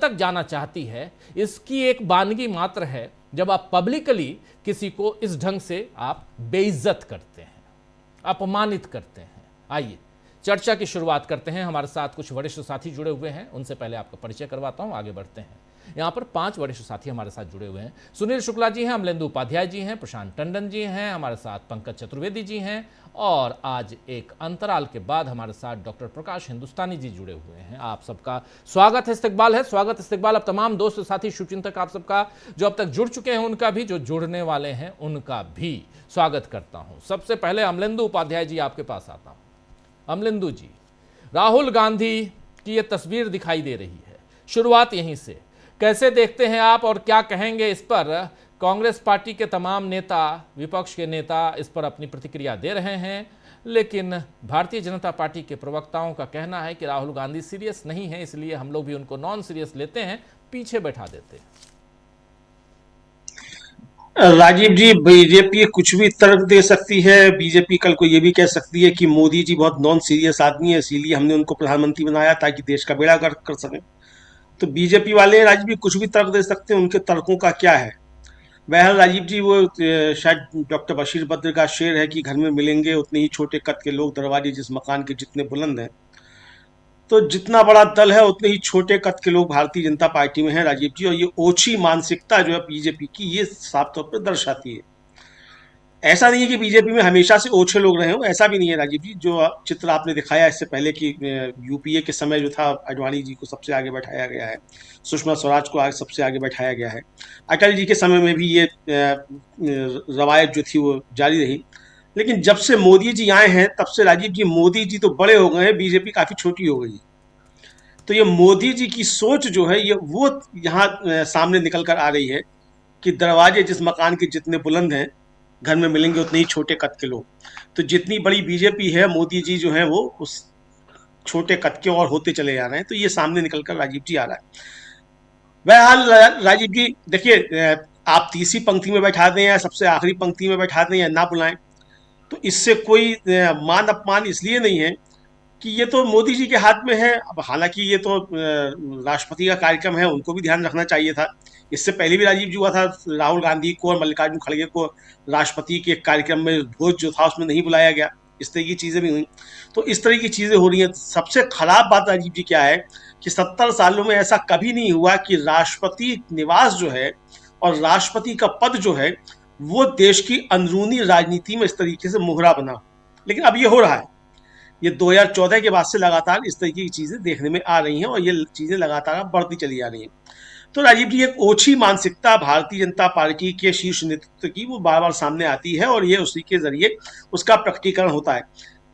तक जाना चाहती है, इसकी एक बानगी मात्र है जब आप पब्लिकली किसी को इस ढंग से आप बेइज्जत करते हैं, अपमानित करते हैं। आइए चर्चा की शुरुआत करते हैं। हमारे साथ कुछ वरिष्ठ साथी जुड़े हुए हैं, उनसे पहले आपका परिचय करवाता हूं, आगे बढ़ते हैं। यहाँ पर 5 वरिष्ठ साथी हमारे साथ जुड़े हुए हैं। सुनील शुक्ला जी हैं, अमलेंदु उपाध्याय जी हैं, प्रशांत टंडन जी हैं, हमारे साथ पंकज चतुर्वेदी जी हैं, और आज एक अंतराल के बाद हमारे साथ डॉक्टर प्रकाश हिंदुस्तानी जी जुड़े हुए हैं। आप सबका स्वागत है, इस्तकबाल है, स्वागत इस्तकबाल। अब तमाम दोस्त साथी शुभचिंतक आप सबका जो अब तक जुड़ चुके हैं उनका भी, जो जुड़ने वाले हैं उनका भी स्वागत करता हूं। सबसे पहले अमलेंदु उपाध्याय जी आपके पास आता हूं। अमलेंदु जी, राहुल गांधी की यह तस्वीर दिखाई दे रही है, शुरुआत यहीं से, कैसे देखते हैं आप और क्या कहेंगे इस पर? कांग्रेस पार्टी के तमाम नेता, विपक्ष के नेता इस पर अपनी प्रतिक्रिया दे रहे हैं, लेकिन भारतीय जनता पार्टी के प्रवक्ताओं का कहना है कि राहुल गांधी सीरियस नहीं है, इसलिए हम लोग भी उनको नॉन सीरियस लेते हैं, पीछे बैठा देते हैं। राजीव जी, बीजेपी कुछ भी तर्क दे सकती है। बीजेपी कल को ये भी कह सकती है कि मोदी जी बहुत नॉन सीरियस आदमी है, इसीलिए हमने उनको प्रधानमंत्री बनाया ताकि देश का बेड़ा गर्क कर सकें। तो बीजेपी वाले राजीव जी कुछ भी तर्क दे सकते हैं, उनके तर्कों का क्या है। बहरहाल राजीव जी, वो शायद डॉक्टर बशीर बद्र का शेर है कि घर में मिलेंगे उतने ही छोटे कद के लोग, दरवाजे जिस मकान के जितने बुलंद हैं। तो जितना बड़ा दल है उतने ही छोटे कद के लोग भारतीय जनता पार्टी में हैं राजीव जी, और ये ओछी मानसिकता जो है बीजेपी की, ये साफ तौर पर दर्शाती है। ऐसा नहीं है कि बीजेपी में हमेशा से ओछे लोग रहे हो, ऐसा भी नहीं है राजीव जी। जो चित्र आपने दिखाया इससे पहले कि यूपीए के समय जो था, आडवाणी जी को सबसे आगे बैठाया गया है, सुषमा स्वराज को सबसे आगे बैठाया गया है। अटल जी के समय में भी ये रवायत जो थी वो जारी रही। लेकिन जब से मोदी जी आए हैं तब से राजीव जी, मोदी जी तो बड़े हो गए हैं, बीजेपी काफी छोटी हो गई। तो ये मोदी जी की सोच जो है, ये वो यहाँ सामने निकल कर आ रही है कि दरवाजे जिस मकान के जितने बुलंद हैं, घर में मिलेंगे उतने ही छोटे कद के लोग। तो जितनी बड़ी बीजेपी है, मोदी जी जो है वो उस छोटे कद के और होते चले जा रहे हैं। तो ये सामने निकल कर राजीव जी आ रहा है। बहरहाल राजीव जी देखिए, आप तीसरी पंक्ति में बैठा दें या सबसे आखिरी पंक्ति में बैठा दें या ना बुलाएं, तो इससे कोई मान अपमान इसलिए नहीं है कि ये तो मोदी जी के हाथ में है। अब हालांकि ये तो राष्ट्रपति का कार्यक्रम है, उनको भी ध्यान रखना चाहिए था। इससे पहले भी राजीव जी हुआ था, राहुल गांधी को और मल्लिकार्जुन खड़गे को राष्ट्रपति के कार्यक्रम में भोज जो था उसमें नहीं बुलाया गया। इस तरह की चीजें भी हुई। तो इस तरह की चीजें हो रही हैं। सबसे खराब बात राजीव जी क्या है कि 70 सालों में ऐसा कभी नहीं हुआ कि राष्ट्रपति निवास जो है और राष्ट्रपति का पद जो है वो देश की अंदरूनी राजनीति में इस तरीके से मोहरा बना। लेकिन अब ये हो रहा है। ये 2014 के बाद से लगातार इस तरीके की चीजें देखने में आ रही हैं और ये चीजें लगातार बढ़ती चली जा रही हैं। तो राजीव जी, एक ओछी मानसिकता भारतीय जनता पार्टी के शीर्ष नेतृत्व की वो बार बार सामने आती है और ये उसी के जरिए उसका प्रकटीकरण होता है।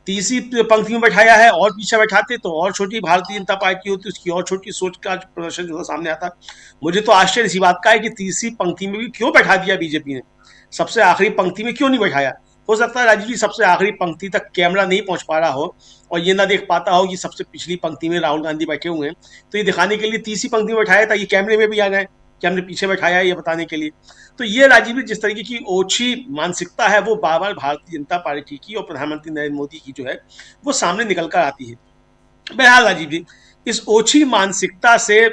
तीसरी पंक्ति में बैठाया है, और पीछे बैठाते तो और छोटी भारतीय जनता पार्टी होती, उसकी और छोटी सोच का प्रदर्शन जो है सामने आता। मुझे तो आश्चर्य इसी बात का है कि तीसरी पंक्ति में भी क्यों बैठा दिया बीजेपी ने, सबसे आखिरी पंक्ति में क्यों नहीं बैठाया। हो सकता है राजीव जी सबसे आखिरी पंक्ति तक कैमरा नहीं पहुंच पा रहा हो और ये ना देख पाता हो कि सबसे पिछली पंक्ति में राहुल गांधी बैठे हुए हैं, तो ये दिखाने के लिए तीसरी पंक्ति में बैठाया ताकि कैमरे में भी आ जाए कि हमने पीछे बैठाया है, ये बताने के लिए। तो ये राजीव जी जिस तरीके की ओछी मानसिकता है वो बार बार भारतीय जनता पार्टी की और प्रधानमंत्री नरेंद्र मोदी की जो है वो सामने निकल कर आती है। बहरहाल राजीव जी, इस ओछी मानसिकता से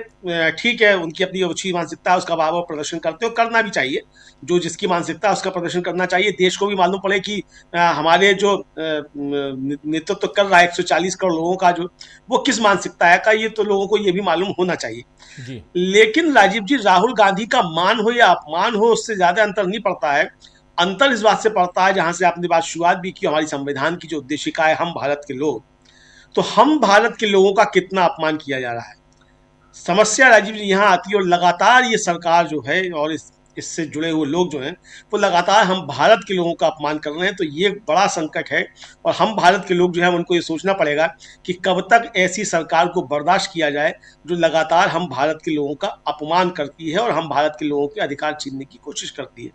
ठीक है, उनकी अपनी ओछी मानसिकता है, उसका बार बार प्रदर्शन करते हो, करना भी चाहिए। जो जिसकी मानसिकता है उसका प्रदर्शन करना चाहिए। देश को भी मालूम पड़े कि हमारे जो नेतृत्व कर रहा है 140 करोड़ लोगों का, जो वो किस मानसिकता है का, ये तो लोगों को ये भी मालूम होना चाहिए जी। लेकिन राजीव जी, राहुल गांधी का मान हो या अपमान हो, उससे ज्यादा अंतर नहीं पड़ता है। अंतर इस बात से पड़ता है, जहां से आपने बात शुरुआत भी की, हमारी संविधान की जो उद्देशिका है, हम भारत के लोग, तो हम भारत के लोगों का कितना अपमान किया जा रहा है। समस्या राजीव जी यहाँ आती है, और लगातार ये सरकार जो है और इससे जुड़े हुए लोग जो हैं वो लगातार हम भारत के लोगों का अपमान कर रहे हैं। तो ये बड़ा संकट है और हम भारत के लोग जो है उनको ये सोचना पड़ेगा कि कब तक ऐसी सरकार को बर्दाश्त किया जाए जो लगातार हम भारत के लोगों का अपमान करती है और हम भारत के लोगों के अधिकार छीनने की कोशिश करती है।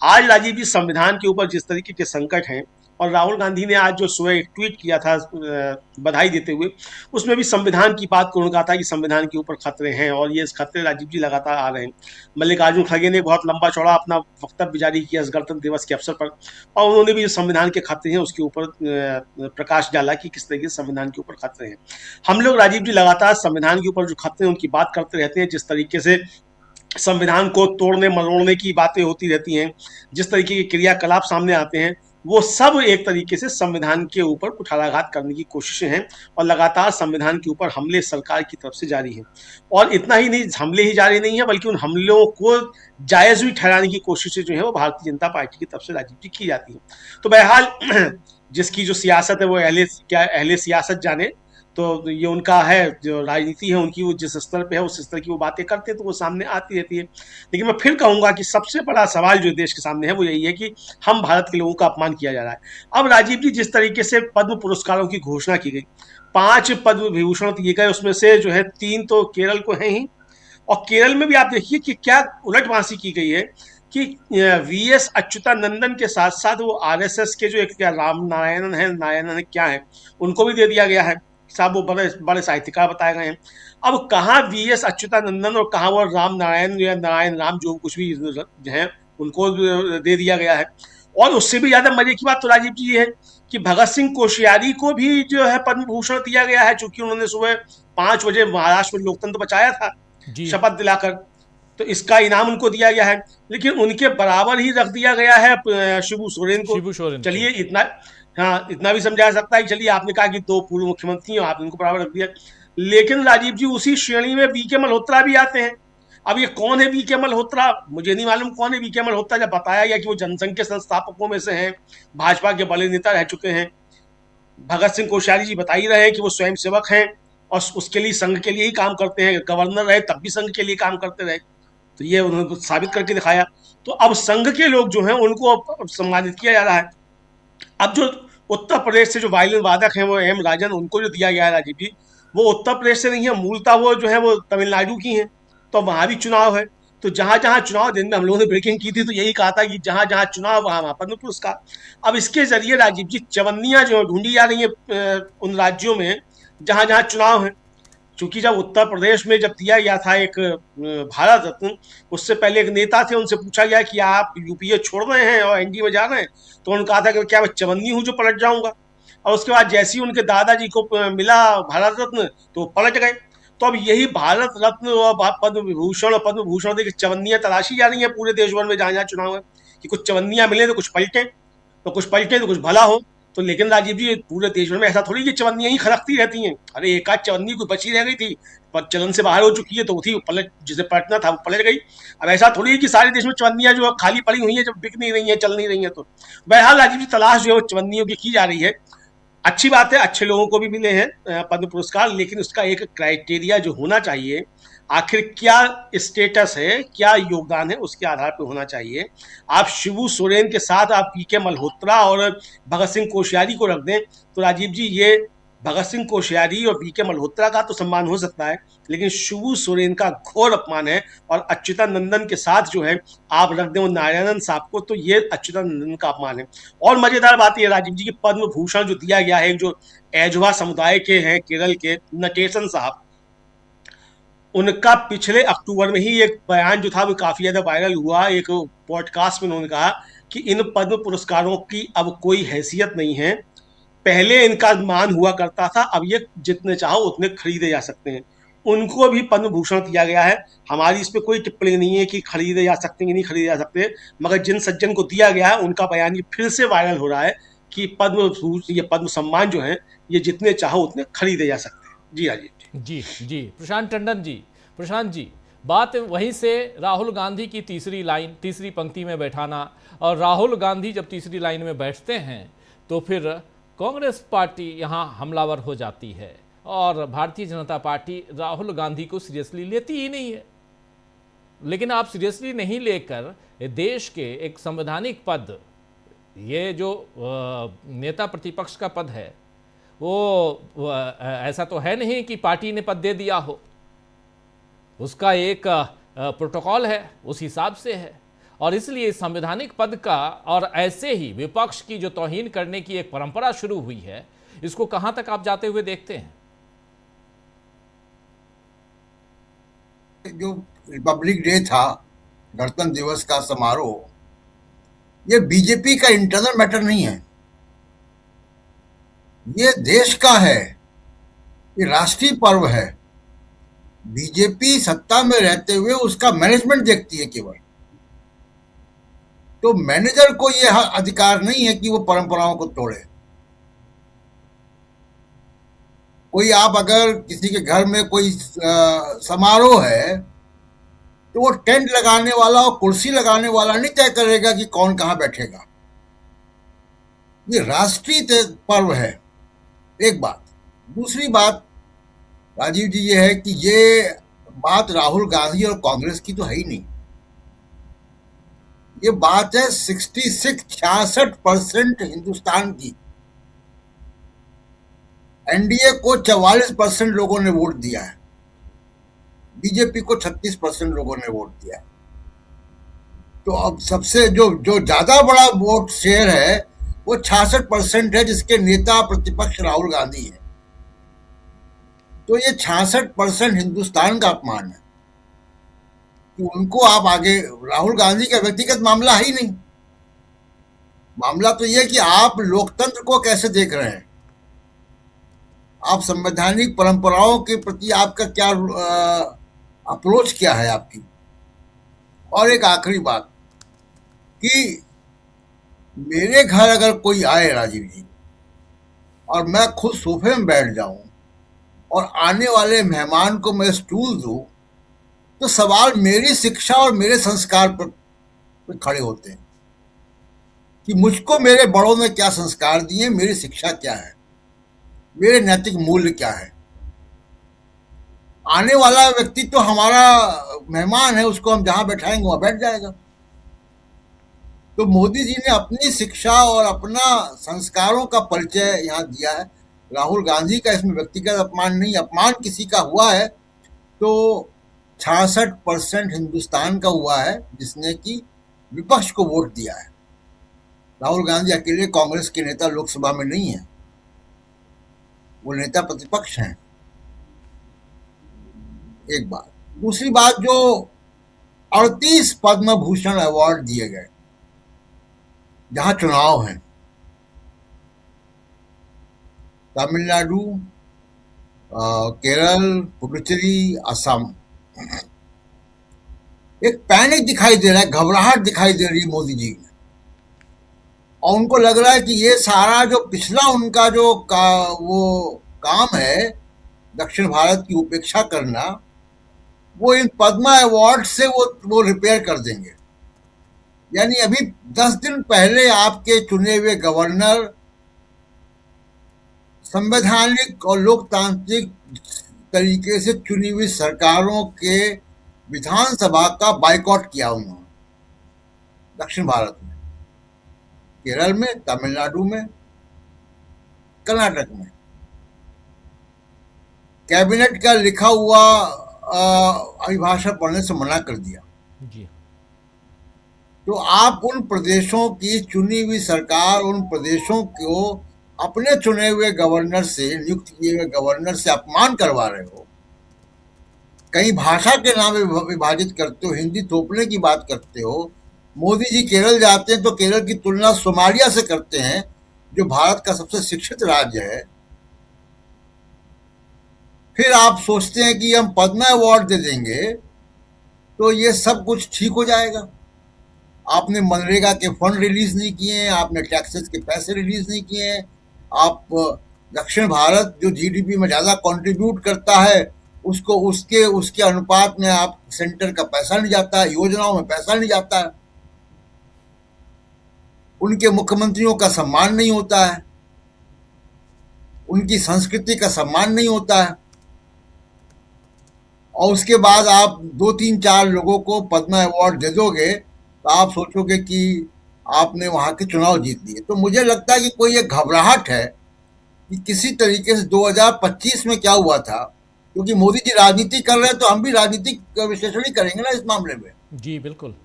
आज राजीव जी, संविधान के ऊपर जिस तरीके के संकट हैं, और राहुल गांधी ने आज जो सुबह एक ट्वीट किया था बधाई देते हुए, उसमें भी संविधान की बात को उन्होंने कहा था कि संविधान के ऊपर खतरे हैं, और ये खतरे राजीव जी लगातार आ रहे हैं। मल्लिकार्जुन खड़गे ने बहुत लंबा चौड़ा अपना वक्तव्य जारी किया इस गणतंत्र दिवस के अवसर पर, और उन्होंने भी जो संविधान के खतरे हैं उसके ऊपर प्रकाश डाला कि किस तरीके से संविधान के ऊपर खतरे हैं। हम लोग राजीव जी लगातार संविधान के ऊपर जो खतरे हैं उनकी बात करते रहते हैं, जिस तरीके से संविधान को तोड़ने मरोड़ने की बातें होती रहती हैं, जिस तरीके के क्रियाकलाप सामने आते हैं, वो सब एक तरीके से संविधान के ऊपर कुठाराघात करने की कोशिशें हैं, और लगातार संविधान के ऊपर हमले सरकार की तरफ से जारी हैं। और इतना ही नहीं, हमले ही जारी नहीं है बल्कि उन हमलों को जायज भी ठहराने की कोशिशें जो है वो भारतीय जनता पार्टी की तरफ से राजीव जी की जाती है। तो बहरहाल जिसकी जो सियासत है वो अहले सियासत जाने, तो ये उनका है, जो राजनीति है उनकी, वो जिस स्तर पे है उस स्तर की वो बातें करते हैं तो वो सामने आती रहती है। लेकिन मैं फिर कहूंगा कि सबसे बड़ा सवाल जो देश के सामने है वो यही है कि हम भारत के लोगों का अपमान किया जा रहा है। अब राजीव जी, जिस तरीके से पद्म पुरस्कारों की घोषणा की गई, 5 पद्म विभूषण दिए गए, उसमें से जो है 3 तो केरल को हैं ही, और केरल में भी आप देखिए कि क्या उलटवासी की गई है कि वीएस अच्युतानंदन के साथ साथ वो आरएसएस के जो एक राम नारायणन है क्या है, उनको भी दे दिया गया है। साहब वो बड़े बड़े साहित्यकार बताए गए हैं। अब कहाँ वीएस अच्युतानंदन और कहाँ वो राम नारायण या नारायण राम जो कुछ भी है उनको दे दिया गया है। और उससे भी ज्यादा मजे की बात तो राजीव जी ये है कि भगत सिंह कोश्यारी को भी जो है पद्म भूषण दिया गया है, चूंकि उन्होंने सुबह 5 बजे महाराष्ट्र में लोकतंत्र बचाया था जी शपथ दिलाकर, तो इसका इनाम उनको दिया गया है। लेकिन उनके बराबर ही रख दिया गया है शिबू सोरेन को। शिबू सोरेन को। चलिए इतना, हाँ इतना भी समझा सकता है कि चलिए आपने कहा कि 2 पूर्व मुख्यमंत्री आप इनको बराबर रख दिया, लेकिन राजीव जी उसी श्रेणी में बीके मल्होत्रा भी आते हैं। अब ये कौन है बीके मल्होत्रा, मुझे नहीं मालूम कौन है बीके मल्होत्रा। जब बताया गया कि वो जनसंघ के संस्थापकों में से हैं, भाजपा के बड़े नेता रह चुके हैं। भगत सिंह कोश्यारी जी बता ही रहे हैं कि वो स्वयं सेवक हैं और उसके लिए संघ के लिए ही काम करते हैं, गवर्नर रहे तब भी संघ के लिए काम करते रहे, तो ये उन्होंने साबित करके दिखाया। तो अब संघ के लोग जो हैं उनको सम्मानित किया जा रहा है। अब जो उत्तर प्रदेश से जो वायलिन वादक हैं वो एम राजन, उनको जो दिया गया है राजीव जी, वो उत्तर प्रदेश से नहीं है, मूलतः वो जो है वो तमिलनाडु की हैं, तो वहां भी चुनाव है। तो जहां जहां चुनाव, दिन में हम लोगों ने ब्रेकिंग की थी तो यही कहा था कि जहां जहां चुनाव वहां पद्म पुरस्कार। अब इसके जरिए राजीव जी चवन्नियां जो ढूंढी जा रही है उन राज्यों में जहां जहां चुनाव है। चूंकि जब उत्तर प्रदेश में जब दिया गया था एक भारत रत्न, उससे पहले एक नेता थे, उनसे पूछा गया कि आप यूपीए छोड़ रहे हैं और एनडीए में जा रहे हैं, तो उन्होंने कहा था कि क्या मैं चवन्नी हूं जो पलट जाऊंगा। और उसके बाद जैसे ही उनके दादाजी को मिला भारत रत्न तो वो पलट गए। तो अब यही भारत रत्न और पद्म विभूषण और पद्म भूषण देखिए चवन्नियां तलाशी जा रही हैं पूरे देश भर में जहां जहां चुनाव है, कि कुछ चवन्नियां मिले तो कुछ पलटे, तो कुछ पलटे तो कुछ भला हो। तो लेकिन राजीव जी पूरे देश भर में ऐसा थोड़ी कि चवन्नियां ही खड़कती रहती हैं। अरे एक आध चवन्नी कोई बची रह गई थी पर चलन से बाहर हो चुकी है तो थी पलट, जिसे पलटना था वो पलट गई। अब ऐसा थोड़ी है कि सारे देश में चवन्नियां जो खाली पड़ी हुई है, जब बिक नहीं रही है, चल नहीं रही है। तो बहरहाल राजीव जी तलाश जो है वो चवन्नियों की जा रही है। अच्छी बात है, अच्छे लोगों को भी मिले हैं पद्म पुरस्कार, लेकिन उसका एक क्राइटेरिया जो होना चाहिए, आखिर क्या स्टेटस है, क्या योगदान है, उसके आधार पर होना चाहिए। आप शिबू सोरेन के साथ आप पीके मल्होत्रा और भगत सिंह कोश्यारी को रख दें तो राजीव जी ये भगत सिंह कोश्यारी और पीके मल्होत्रा का तो सम्मान हो सकता है, लेकिन शिबू सोरेन का घोर अपमान है। और अच्युतानंदन के साथ जो है आप रख दें वो नारायणन साहब को, तो ये अच्युतानंदन का अपमान है। और मजेदार बात यह राजीव जी की पद्म भूषण जो दिया गया है, जो एजवा समुदाय के हैं केरल के नटेशन साहब, उनका पिछले अक्टूबर में ही एक बयान जो था वो काफी ज्यादा वायरल हुआ। एक पॉडकास्ट में उन्होंने कहा कि इन पद्म पुरस्कारों की अब कोई हैसियत नहीं है, पहले इनका मान हुआ करता था, अब ये जितने चाहो उतने खरीदे जा सकते हैं। उनको भी पद्म भूषण दिया गया है। हमारी इस पर कोई टिप्पणी नहीं है कि खरीदे जा सकते हैं कि नहीं खरीदे जा सकते, मगर जिन सज्जन को दिया गया है उनका बयान ये फिर से वायरल हो रहा है कि ये पद्म सम्मान जो है ये जितने चाहो उतने खरीदे जा सकते हैं। जी राजीव जी जी प्रशांत टंडन जी, प्रशांत जी, बात वहीं से राहुल गांधी की तीसरी पंक्ति में बैठाना, और राहुल गांधी जब तीसरी लाइन में बैठते हैं तो फिर कांग्रेस पार्टी यहाँ हमलावर हो जाती है, और भारतीय जनता पार्टी राहुल गांधी को सीरियसली लेती ही नहीं है। लेकिन आप सीरियसली नहीं लेकर देश के एक संवैधानिक पद, ये जो नेता प्रतिपक्ष का पद है, वो ऐसा तो है नहीं कि पार्टी ने पद दे दिया हो, उसका एक प्रोटोकॉल है, उस हिसाब से है। और इसलिए संवैधानिक पद का और ऐसे ही विपक्ष की जो तौहीन करने की एक परंपरा शुरू हुई है, इसको कहां तक आप जाते हुए देखते हैं? जो रिपब्लिक डे था, गणतंत्र दिवस का समारोह, ये बीजेपी का इंटरनल मैटर नहीं है, ये देश का है, ये राष्ट्रीय पर्व है। बीजेपी सत्ता में रहते हुए उसका मैनेजमेंट देखती है केवल, तो मैनेजर को यह अधिकार नहीं है कि वो परंपराओं को तोड़े। कोई आप अगर किसी के घर में कोई समारोह है तो वो टेंट लगाने वाला और कुर्सी लगाने वाला नहीं तय करेगा कि कौन कहां बैठेगा। ये राष्ट्रीय पर्व है, एक बात। दूसरी बात राजीव जी ये है कि ये बात राहुल गांधी और कांग्रेस की तो है ही नहीं, ये बात है 66% हिंदुस्तान की। एनडीए को 44% लोगों ने वोट दिया है, बीजेपी को 36% लोगों ने वोट दिया है। तो अब सबसे जो ज्यादा बड़ा वोट शेयर है वो 66% है, जिसके नेता प्रतिपक्ष राहुल गांधी है। तो ये 66% हिंदुस्तान का अपमान है कि उनको आप आगे, राहुल गांधी का व्यक्तिगत मामला है ही नहीं। मामला तो यह कि आप लोकतंत्र को कैसे देख रहे हैं, आप संवैधानिक परंपराओं के प्रति आपका क्या अप्रोच क्या है आपकी। और एक आखिरी बात कि मेरे घर अगर कोई आए राजीव जी, और मैं खुद सोफे में बैठ जाऊं और आने वाले मेहमान को मैं स्टूल दूं, तो सवाल मेरी शिक्षा और मेरे संस्कार पर खड़े होते हैं कि मुझको मेरे बड़ों ने क्या संस्कार दिए, मेरी शिक्षा क्या है, मेरे नैतिक मूल्य क्या है। आने वाला व्यक्ति तो हमारा मेहमान है, उसको हम जहां बैठाएंगे वहां बैठ जाएगा। तो मोदी जी ने अपनी शिक्षा और अपना संस्कारों का परिचय यहां दिया है। राहुल गांधी का इसमें व्यक्तिगत अपमान नहीं, अपमान किसी का हुआ है तो 66% हिंदुस्तान का हुआ है, जिसने कि विपक्ष को वोट दिया है। राहुल गांधी अकेले कांग्रेस के नेता लोकसभा में नहीं है, वो नेता प्रतिपक्ष हैं। एक बात। दूसरी बात, जो 38 पद्म भूषण अवार्ड दिए गए जहां चुनाव हैं, तमिलनाडु, केरल, पुडुचेरी, असम, एक पैनिक दिखाई दे रहा है, घबराहट दिखाई दे रही है मोदी जी में, और उनको लग रहा है कि ये सारा जो पिछला उनका जो वो काम है दक्षिण भारत की उपेक्षा करना, वो इन पद्मा अवार्ड से वो रिपेयर कर देंगे। यानी अभी 10 दिन पहले आपके चुने हुए गवर्नर संवैधानिक और लोकतांत्रिक तरीके से चुनी हुई सरकारों के विधानसभा का बायकॉट किया उन्होंने दक्षिण भारत में, केरल में, तमिलनाडु में, कर्नाटक में। कैबिनेट का लिखा हुआ अभिभाषण पढ़ने से मना कर दिया जी। तो आप उन प्रदेशों की चुनी हुई सरकार, उन प्रदेशों को अपने चुने हुए गवर्नर से, नियुक्त किए हुए गवर्नर से अपमान करवा रहे हो। कहीं भाषा के नाम विभाजित करते हो, हिंदी थोपने की बात करते हो। मोदी जी केरल जाते हैं तो केरल की तुलना सोमालिया से करते हैं, जो भारत का सबसे शिक्षित राज्य है। फिर आप सोचते हैं कि हम पद्मा अवार्ड दे देंगे तो ये सब कुछ ठीक हो जाएगा। आपने मनरेगा के फंड रिलीज नहीं किए, आपने टैक्सेस के पैसे रिलीज नहीं किए, आप दक्षिण भारत जो जीडीपी में ज्यादा कंट्रीब्यूट करता है उसको उसके अनुपात में आप सेंटर का पैसा नहीं जाता है, योजनाओं में पैसा नहीं जाता है, उनके मुख्यमंत्रियों का सम्मान नहीं होता है, उनकी संस्कृति का सम्मान नहीं होता है, और उसके बाद आप 2-3-4 लोगों को पद्मा अवार्ड दे दोगे तो आप सोचोगे कि आपने वहां के चुनाव जीत लिए। तो मुझे लगता है कि कोई एक घबराहट है कि किसी तरीके से 2025 में क्या हुआ था, क्योंकि मोदी जी राजनीति कर रहे हैं तो हम भी राजनीतिक विश्लेषण ही करेंगे ना इस मामले में। जी बिल्कुल।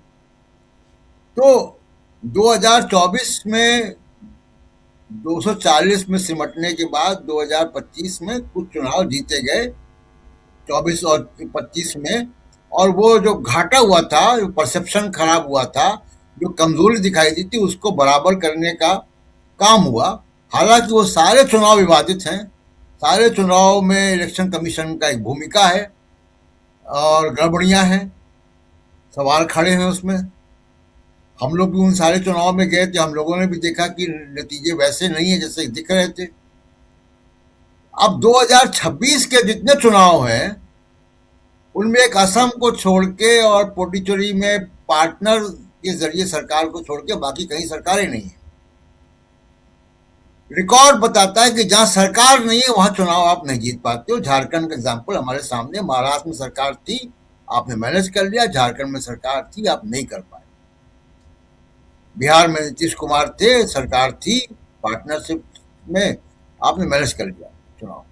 तो 2024 में 240 में सिमटने के बाद 2025 में कुछ चुनाव जीते गए, 24 और 25 में, और वो जो घाटा हुआ था, जो परसेप्शन खराब हुआ था, जो कमजोरी दिखाई दी थी, उसको बराबर करने का काम हुआ। हालांकि वो सारे चुनाव विवादित हैं, सारे चुनाव में इलेक्शन कमीशन का एक भूमिका है और गड़बड़ियां हैं, सवाल खड़े हैं उसमें। हम लोग भी उन सारे चुनाव में गए थे, हम लोगों ने भी देखा कि नतीजे वैसे नहीं है जैसे दिख रहे थे। अब 2026 के जितने चुनाव हैं उनमें एक असम को छोड़ के और पुडुचेरी में पार्टनर के जरिए सरकार को छोड़ के बाकी कहीं सरकारें नहीं है। रिकॉर्ड बताता है कि जहां सरकार नहीं है वहां चुनाव आप नहीं जीत पाते हो। झारखंड का एग्जाम्पल हमारे सामने, महाराष्ट्र में सरकार थी, आपने मैनेज कर लिया, झारखंड में सरकार थी, आप नहीं कर पाए। बिहार में नीतीश कुमार थे, सरकार थी, पार्टनरशिप में आपने मैनेज कर लिया चुनाव।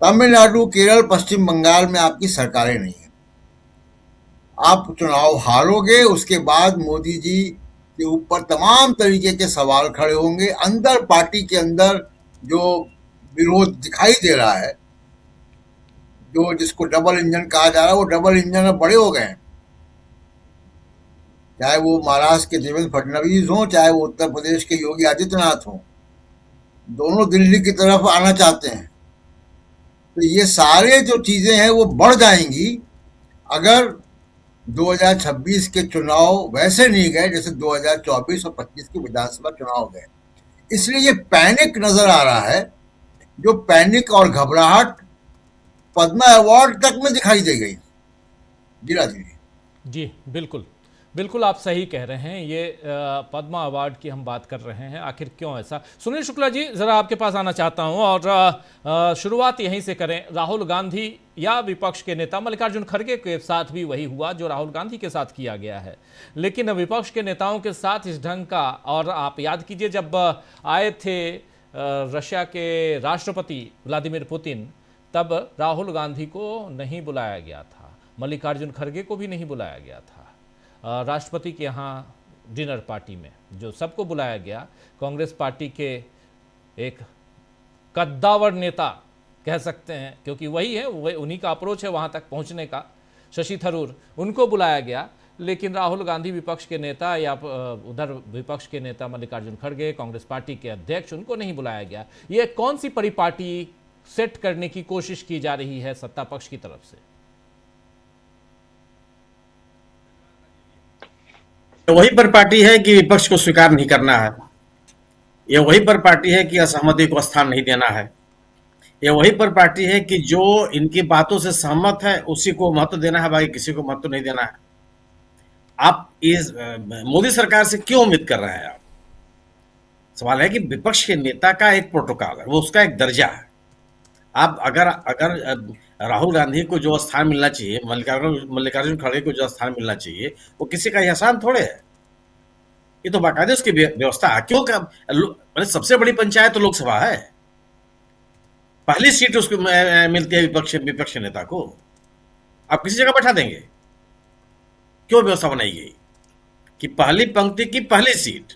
तमिलनाडु, केरल, पश्चिम बंगाल में आपकी सरकारें नहीं है, आप चुनाव हारोगे, उसके बाद मोदी जी के ऊपर तमाम तरीके के सवाल खड़े होंगे। अंदर पार्टी के अंदर जो विरोध दिखाई दे रहा है, जो जिसको डबल इंजन कहा जा रहा है, वो डबल इंजन अब बड़े हो गए हैं। चाहे वो महाराष्ट्र के देवेंद्र फडणवीस हों, चाहे वो उत्तर प्रदेश के योगी आदित्यनाथ हों, दोनों दिल्ली की तरफ आना चाहते हैं। तो ये सारे जो चीजें हैं वो बढ़ जाएंगी अगर 2026 के चुनाव वैसे नहीं गए जैसे 2024 और 25 के विधानसभा चुनाव गए। इसलिए ये पैनिक नजर आ रहा है, जो पैनिक और घबराहट पद्मा अवार्ड तक में दिखाई दे गई। जी राजीव जी बिल्कुल बिल्कुल, आप सही कह रहे हैं। ये पद्मा अवार्ड की हम बात कर रहे हैं, आखिर क्यों ऐसा। सुनील शुक्ला जी, ज़रा आपके पास आना चाहता हूं और शुरुआत यहीं से करें। राहुल गांधी या विपक्ष के नेता मल्लिकार्जुन खड़गे के साथ भी वही हुआ जो राहुल गांधी के साथ किया गया है, लेकिन विपक्ष के नेताओं के साथ इस ढंग का, और आप याद कीजिए जब आए थे रशिया के राष्ट्रपति व्लादिमीर पुतिन, तब राहुल गांधी को नहीं बुलाया गया था, मल्लिकार्जुन खड़गे को भी नहीं बुलाया गया था राष्ट्रपति के यहाँ डिनर पार्टी में। जो सबको बुलाया गया, कांग्रेस पार्टी के एक कद्दावर नेता कह सकते हैं, क्योंकि वही है, वही उन्हीं का अप्रोच है वहाँ तक पहुँचने का, शशि थरूर, उनको बुलाया गया। लेकिन राहुल गांधी विपक्ष के नेता या उधर विपक्ष के नेता मल्लिकार्जुन खड़गे, कांग्रेस पार्टी के अध्यक्ष, उनको नहीं बुलाया गया। ये कौन सी परिपाटी सेट करने की कोशिश की जा रही है सत्ता पक्ष की तरफ से? वही पर पार्टी है कि विपक्ष को स्वीकार नहीं करना है, ये वही पर पार्टी है कि असहमति को स्थान नहीं देना है, ये वही पर पार्टी है कि जो इनकी बातों से सहमत है उसी को महत्व देना है, बाकी किसी को महत्व नहीं देना है। आप इस मोदी सरकार से क्यों उम्मीद कर रहे हैं? आप सवाल है कि विपक्ष के नेता का एक प्रोटोकॉल है, वो उसका एक दर्जा है। आप अगर राहुल गांधी को जो स्थान मिलना चाहिए, मल्लिकार्जुन खड़गे को जो स्थान मिलना चाहिए, वो किसी का एहसान थोड़े है, ये तो बाकायदे उसकी व्यवस्था है। क्यों? सबसे बड़ी पंचायत तो लोकसभा है, पहली सीट उसको मिलती है विपक्ष नेता को, आप किसी जगह बैठा देंगे? क्यों व्यवस्था बनाई गई कि पहली पंक्ति की पहली सीट,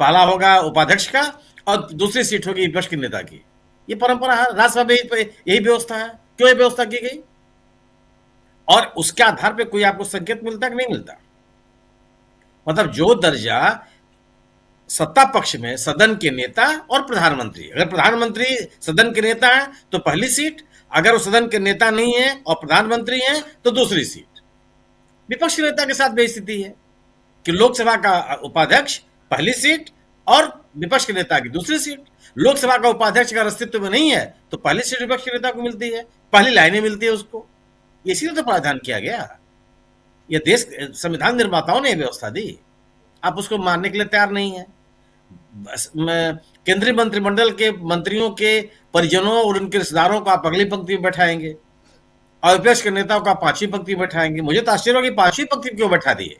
पहला होगा उपाध्यक्ष का और दूसरी सीट होगी विपक्ष के नेता की? ये परंपरा है, राज्यसभा में यही व्यवस्था है। क्यों ये व्यवस्था की गई? और उसके आधार पे कोई आपको संकेत मिलता कि नहीं मिलता? मतलब जो दर्जा सत्ता पक्ष में सदन के नेता और प्रधानमंत्री, अगर प्रधानमंत्री सदन के नेता है तो पहली सीट, अगर वो सदन के नेता नहीं है और प्रधानमंत्री है तो दूसरी सीट। विपक्ष के नेता के साथ भी स्थिति है कि लोकसभा का उपाध्यक्ष पहली सीट और विपक्ष के नेता की दूसरी सीट। लोकसभा का उपाध्यक्ष अगर अस्तित्व में नहीं है तो पहली सीट विपक्ष के नेता को मिलती है, पहली लाइनें मिलती है उसको। इसीलिए तो प्रावधान किया गया, यह देश संविधान निर्माताओं ने व्यवस्था दी, आप उसको मानने के लिए तैयार नहीं है। केंद्रीय मंत्रिमंडल के मंत्रियों के परिजनों और उनके रिश्तेदारों को आप अगली पंक्ति में बैठाएंगे और विपक्ष के नेताओं को आप पांचवी पंक्ति में बैठाएंगे। मुझे तो आश्चर्य होगा कि पांचवी पंक्ति में क्यों बैठा दिए,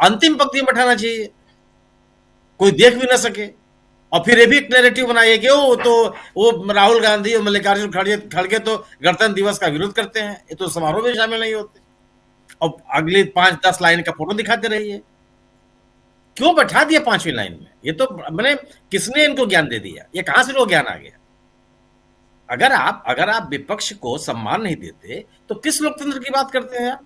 अंतिम पंक्ति में बैठाना चाहिए, कोई देख भी ना सके। और फिर ये भी एक नैरेटिव बनाइए कि वो राहुल गांधी और मल्लिकार्जुन खड़गे तो गणतंत्र दिवस का विरोध करते हैं, ये तो समारोह में शामिल नहीं होते, और अगली 5-10 लाइन का फोटो दिखाते रहिए। क्यों बैठा दिया 5वीं लाइन में? ये तो मैंने किसने इनको ज्ञान दे दिया? ये कहां से इनको ज्ञान आ गया? अगर आप विपक्ष को सम्मान नहीं देते तो किस लोकतंत्र की बात करते हैं आप?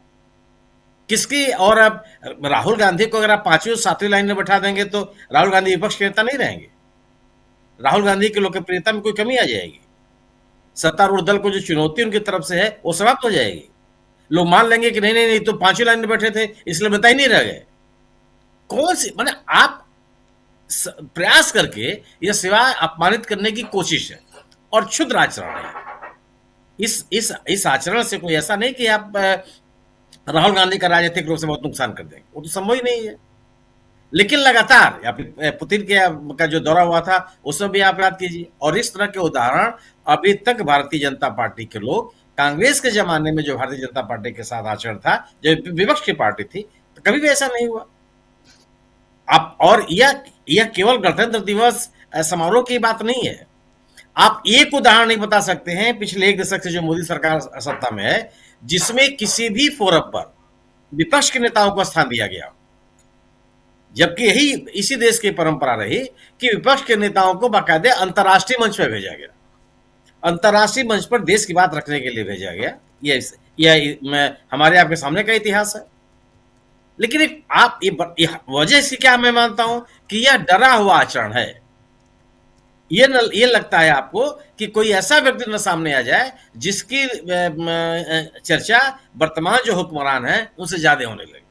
किसकी? और अब राहुल गांधी को अगर आप 5वीं और 7वीं लाइन में बैठा देंगे तो राहुल गांधी विपक्ष के नेता नहीं रहेंगे। राहुल गांधी की लोकप्रियता में कोई कमी आ जाएगी। सत्तारूढ़ दल को जो चुनौती उनकी तरफ से है वो समाप्त हो जाएगी। लोग मान लेंगे कि नहीं नहीं नहीं, तो 5वीं लाइन में बैठे थे इसलिए बता ही नहीं रह गए। कौन सी, माने आप प्रयास करके यह सिवाय अपमानित करने की कोशिश है और क्षुद्र आचरण है। इस आचरण से कोई ऐसा नहीं कि आप राहुल गांधी का राजनीतिक रूप से बहुत नुकसान कर देंगे, वो तो संभव ही नहीं है। लेकिन लगातार पुतिन का जो दौरा हुआ था उसमें भी आप याद कीजिए, और इस तरह के उदाहरण अभी तक भारतीय जनता पार्टी के लोग, कांग्रेस के जमाने में जो भारतीय जनता पार्टी के साथ आचरण था, जो विपक्ष की पार्टी थी, तो कभी भी ऐसा नहीं हुआ। आप, और यह केवल गणतंत्र दिवस समारोह की बात नहीं है। आप एक उदाहरण नहीं बता सकते हैं पिछले 1 दशक से जो मोदी सरकार सत्ता में है जिसमें किसी भी फोरम पर विपक्ष के नेताओं को स्थान दिया गया, जबकि यही इसी देश की परंपरा रही कि विपक्ष के नेताओं को बाकायदे अंतर्राष्ट्रीय मंच पर भेजा गया, अंतर्राष्ट्रीय मंच पर देश की बात रखने के लिए भेजा गया। यह हमारे आपके सामने का इतिहास है। लेकिन वजह इसकी क्या मैं मानता हूं कि यह डरा हुआ आचरण है। ये लगता है आपको कि कोई ऐसा व्यक्ति न सामने आ जाए जिसकी चर्चा वर्तमान जो हुक्मरान है उनसे ज्यादा होने लगे,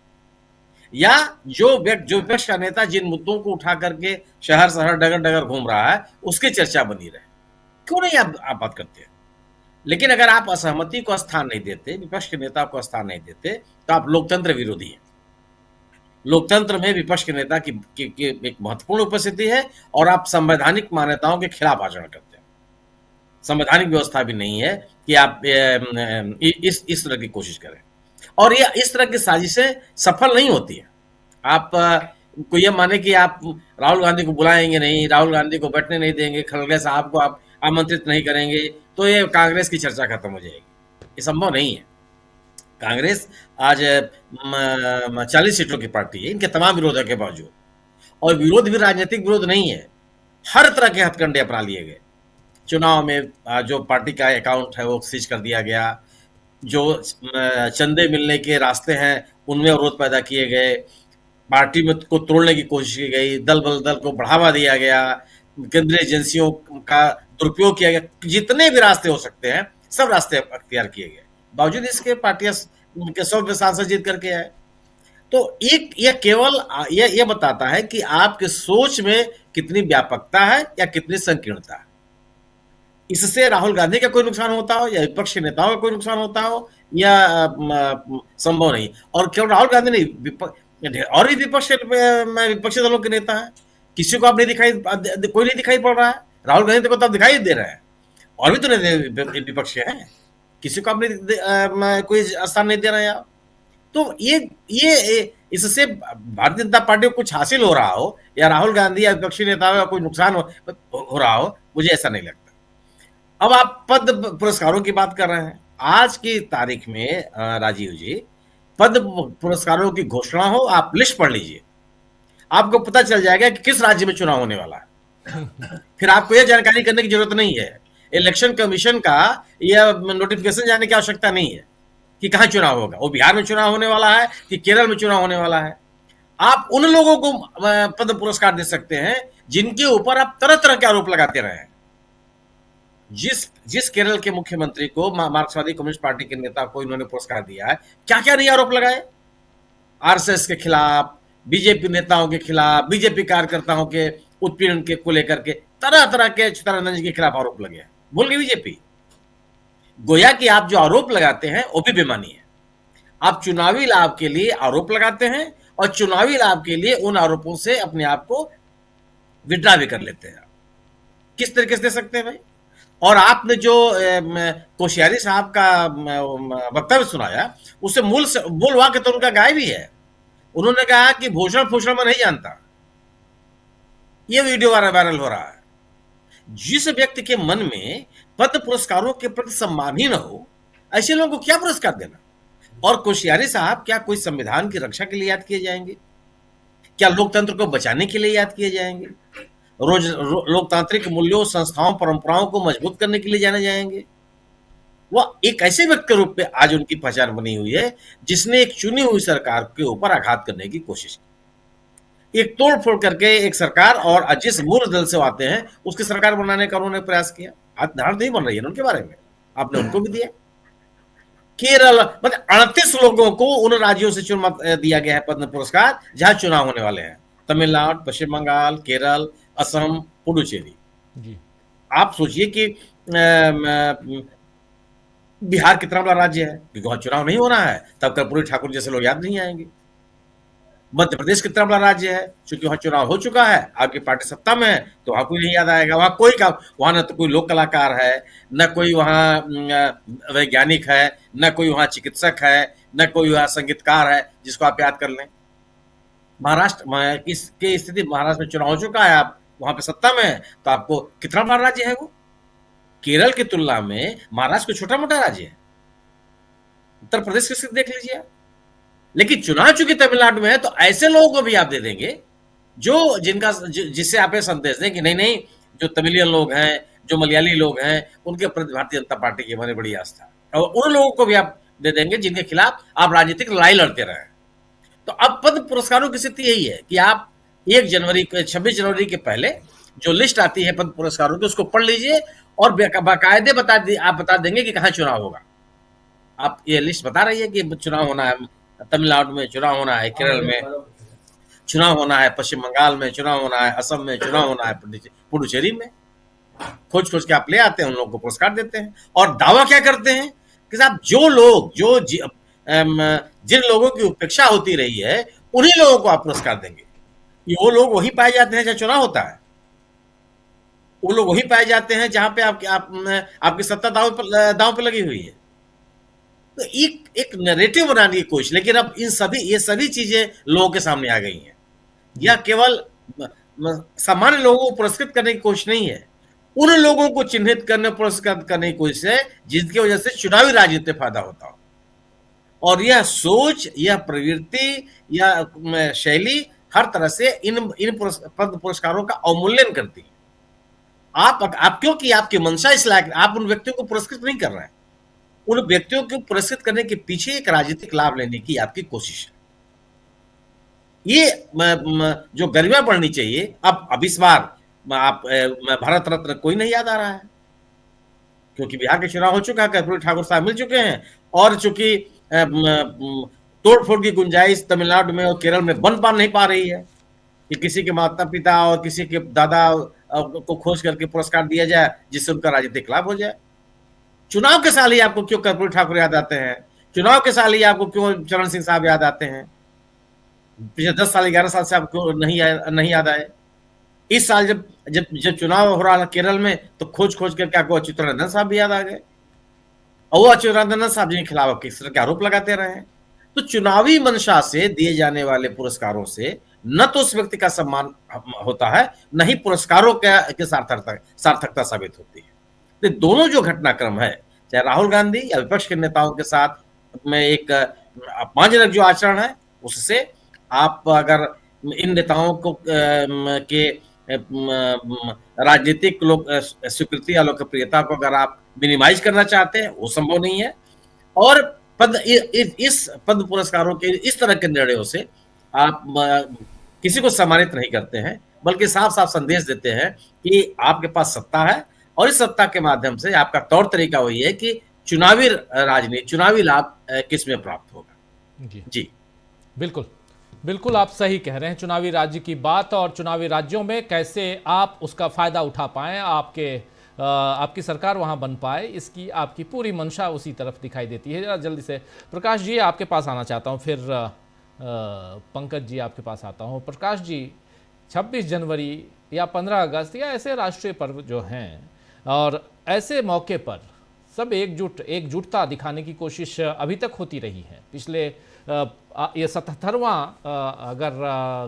या जो विपक्ष का नेता जिन मुद्दों को उठा करके शहर शहर डगर डगर घूम रहा है उसकी चर्चा बनी रहे। क्यों नहीं आप बात करते हैं? लेकिन अगर आप असहमति को स्थान नहीं देते, विपक्ष के नेता को स्थान नहीं देते, तो आप लोकतंत्र विरोधी हैं। लोकतंत्र में विपक्ष के नेता की एक महत्वपूर्ण उपस्थिति है, और आप संवैधानिक मान्यताओं के खिलाफ आचरण करते हैं। संवैधानिक व्यवस्था भी नहीं है कि आप इस तरह की कोशिश करें, और ये इस तरह की साजिशें सफल नहीं होती है। आप को ये माने कि आप राहुल गांधी को बुलाएंगे नहीं, राहुल गांधी को बैठने नहीं देंगे, खड़गे साहब को आप आमंत्रित नहीं करेंगे, तो ये कांग्रेस की चर्चा खत्म हो जाएगी। ये संभव नहीं है। कांग्रेस आज 40 सीटों की पार्टी है, इनके तमाम विरोधों के बावजूद, और विरोध भी राजनीतिक विरोध नहीं है, हर तरह के हथकंडे अपना लिए गए। चुनाव में जो पार्टी का अकाउंट है वो सीज कर दिया गया, जो चंदे मिलने के रास्ते हैं उनमें अवरोध पैदा किए गए, पार्टी में को तोड़ने की कोशिश की गई, दल को बढ़ावा दिया गया, केंद्रीय एजेंसियों का दुरुपयोग किया गया। जितने भी रास्ते हो सकते हैं सब रास्ते अख्तियार किए गए, बावजूद इसके पार्टियां के 100 सांसद जीत करके आए। तो यह केवल यह बताता है कि आपके सोच में कितनी व्यापकता है या कितनी संकीर्णता है। इससे राहुल गांधी का कोई नुकसान होता हो या विपक्षी नेताओं का कोई नुकसान होता हो, या संभव नहीं। और केवल राहुल गांधी नहीं, और भी विपक्षी दलों के नेता हैं, किसी को आप नहीं दिखाई, कोई नहीं दिखाई पड़ रहा है। राहुल गांधी को तो आप दिखाई दे रहा है, और भी तो विपक्ष हैं, किसी को आपने कोई स्थान नहीं दे रहे हैं आप। तो ये इससे भारतीय जनता पार्टी को कुछ हासिल हो रहा हो, या राहुल गांधी या विपक्षी नेताओं का कोई नुकसान हो रहा हो, मुझे ऐसा नहीं लगता। अब आप पद्म पुरस्कारों की बात कर रहे हैं। आज की तारीख में राजीव जी, पद्म पुरस्कारों की घोषणा हो, आप लिस्ट पढ़ लीजिए, आपको पता चल जाएगा कि किस राज्य में चुनाव होने वाला है। फिर आपको यह जानकारी करने की जरूरत नहीं है, इलेक्शन कमीशन का यह नोटिफिकेशन जाने की आवश्यकता नहीं है कि कहां चुनाव होगा, वो बिहार में चुनाव होने वाला है कि केरल में चुनाव होने वाला है। आप उन लोगों को पद्म पुरस्कार दे सकते हैं जिनके ऊपर आप तरह तरह के आरोप लगाते रहे हैं। जिस केरल के मुख्यमंत्री को, मार्क्सवादी कम्युनिस्ट पार्टी के नेता को इन्होंने पुरस्कार दिया है, क्या क्या नहीं आरोप लगाए? आरएसएस के खिलाफ, बीजेपी नेताओं के खिलाफ, बीजेपी कार्यकर्ताओं के उत्पीड़न के को लेकर के तरह तरह के चित्तरंजन जी के खिलाफ आरोप लगे। बोल गई बीजेपी, गोया कि आप जो आरोप लगाते हैं वो भी बेमानी है। आप चुनावी लाभ के लिए आरोप लगाते हैं, और चुनावी लाभ के लिए उन आरोपों से अपने आप को विड्रा भी कर लेते हैं। किस तरीके से दे सकते हैं भाई? और आपने जो कोश्यारी साहब का वक्तव्य सुनाया, उससे मूल वाक्य तो उनका गाय भी है। उन्होंने कहा कि भूषण भूषण में नहीं जानता। यह वीडियो वायरल हो रहा है। जिस व्यक्ति के मन में पद्म पुरस्कारों के प्रति सम्मान ही न हो, ऐसे लोगों को क्या पुरस्कार देना? और कोश्यारी साहब क्या कोई संविधान की रक्षा के लिए याद किए जाएंगे? क्या लोकतंत्र को बचाने के लिए याद किए जाएंगे? लोकतांत्रिक मूल्यों, संस्थाओं, परंपराओं को मजबूत करने के लिए जाने जाएंगे? वह एक ऐसे व्यक्ति के रूप में आज उनकी पहचान बनी हुई है जिसने एक चुनी हुई सरकार के ऊपर आघात करने की कोशिश की, एक तोड़ फोड़ करके एक सरकार, और जिस मूल दल से आते हैं उसकी सरकार बनाने का उन्होंने प्रयास किया। आज धारणा नहीं बन रही है उनके बारे में, आपने उनको भी दिया। केरल मतलब 38 लोगों को उन राज्यों से चुन दिया गया है पद्म पुरस्कार जहां चुनाव होने वाले हैं, तमिलनाडु, पश्चिम बंगाल, केरल, असम, पुडुचेरी। जी। आप सोचिए कि बिहार कितना बड़ा राज्य है, क्योंकि वहां चुनाव नहीं होना है, तब कर्पूरी ठाकुर जैसे लोग याद नहीं आएंगे। मध्य प्रदेश कितना बड़ा राज्य है, क्योंकि वहां चुनाव हो चुका है, आपकी पार्टी सत्ता में है, तो वहां कोई नहीं याद आएगा। वहां कोई का वहां न तो कोई लोक कलाकार है, न कोई वहां वैज्ञानिक है, न कोई वहां चिकित्सक है, न कोई वहां संगीतकार है जिसको आप याद कर लें। महाराष्ट्र की स्थिति, महाराष्ट्र में चुनाव हो चुका है, आप वहां पे सत्ता में है, तो आपको कितना बड़ा राज्य है वो? केरल की तुलना में महाराष्ट्र को छोटा मोटा राज्य है। उत्तर प्रदेश की स्थिति देख लीजिए। लेकिन चुनाव चूंकि तमिलनाडु में है, तो ऐसे लोगों को भी आप दे देंगे जो जिससे आप संदेश दें कि नहीं नहीं, जो तमिलियन लोग हैं, जो मलयाली लोग हैं, उनके प्रति भारतीय जनता पार्टी की हमारी बड़ी आस्था, और उन लोगों को भी आप दे देंगे जिनके खिलाफ आप राजनीतिक लड़ाई लड़ते रहे। तो अब पद्म पुरस्कारों की स्थिति यही है कि आप 26 जनवरी के पहले जो लिस्ट आती है पद्म पुरस्कारों की, उसको पढ़ लीजिए और बाकायदे आप बता देंगे कि कहाँ चुनाव होगा। आप ये लिस्ट बता रही है कि चुनाव होना है तमिलनाडु में, चुनाव होना है केरल में, चुनाव होना है पश्चिम बंगाल में, चुनाव होना है असम में, चुनाव होना है पुडुचेरी में। खोज खोज के आप ले आते हैं, उन लोगों को पुरस्कार देते हैं, और दावा क्या करते हैं कि साहब जो लोग जिन लोगों की उपेक्षा होती रही है उन्हीं लोगों को आप पुरस्कार देंगे। वो लोग वही पाए जाते हैं जहाँ चुनाव होता है, वो लोग वही पाए जाते हैं जहां पे आपकी सत्ता दांव पे लगी हुई है। तो एक नैरेटिव बनाने की कोशिश, लेकिन अब ये सभी चीजें लोगों के सामने आ गई हैं। यह केवल सामान्य लोगों को पुरस्कृत करने की कोशिश नहीं है, उन लोगों को चिन्हित करने, पुरस्कृत करने की कोशिश है जिनकी वजह से चुनावी राजनीति में फायदा होता हो। और यह सोच, यह प्रवृत्ति, यह शैली हर तरह से इन पद्म पुरस्कारों का अवमूल्यन करती है। आप क्योंकि आपकी मंशा इस लायक, आप उन व्यक्तियों को पुरस्कृत नहीं कर रहे हैं, उन व्यक्तियों को पुरस्कृत करने के पीछे एक राजनीतिक लाभ लेने की आपकी कोशिश है। ये जो गरिमा बढ़नी चाहिए, अब इस बार आप भारत रत्न कोई नहीं याद आ रहा है, क्योंकि बिहार के चुनाव हो चुका है, कर्पूरी ठाकुर साहब मिल चुके हैं, और चूंकि तोड़फोड़ की गुंजाइश तमिलनाडु में और केरल में बन पा नहीं पा रही है कि किसी के माता पिता और किसी के दादा को खोज करके पुरस्कार दिया जाए जिससे उनका राजनीतिक लाभ हो जाए। चुनाव के साल ही आपको क्यों कर्पूरी ठाकुर याद आते हैं? चुनाव के साल ही आपको क्यों चरण सिंह साहब याद आते हैं? पिछले 10 साल 11 साल से आपको नहीं याद आए? इस साल जब चुनाव हो रहा था केरल में, तो खोज करके आपको अच्युतानंदन साहब भी याद आ गए, और वो अच्युतानंदन साहब जी के खिलाफ आप किस तरह के आरोप लगाते रहे हैं। तो चुनावी मंशा से दिए जाने वाले पुरस्कारों से न तो उस व्यक्ति का सम्मान होता है, न ही पुरस्कारों के सार्थकता साबित होती है। तो दोनों जो घटनाक्रम है, चाहे राहुल गांधी या विपक्ष के नेताओं के साथ में एक अपमानजनक जो आचरण है, उससे आप अगर इन नेताओं को के राजनीतिक स्वीकृति या लोकप्रियता को अगर आप मिनिमाइज करना चाहते हैं, वो संभव नहीं है। और इस पद्म पुरस्कारों के इस तरह के निर्णयों से आप किसी को सम्मानित नहीं करते हैं, बल्कि साफ साफ संदेश देते हैं कि आपके पास सत्ता है, और इस सत्ता के माध्यम से आपका तौर तरीका वही है कि चुनावी राजनीति, चुनावी लाभ किस में प्राप्त होगा। जी बिल्कुल आप सही कह रहे हैं। चुनावी राज्य की बात, और चुनावी राज्यों में कैसे आप उसका फायदा उठा पाएं, आपकी सरकार वहां बन पाए, इसकी आपकी पूरी मंशा उसी तरफ दिखाई देती है। जरा जल्दी से प्रकाश जी आपके पास आना चाहता हूं, फिर पंकज जी आपके पास आता हूं। प्रकाश जी, 26 जनवरी या 15 अगस्त या ऐसे राष्ट्रीय पर्व जो हैं, और ऐसे मौके पर सब एकजुटता दिखाने की कोशिश अभी तक होती रही है। पिछले ये 77वां अगर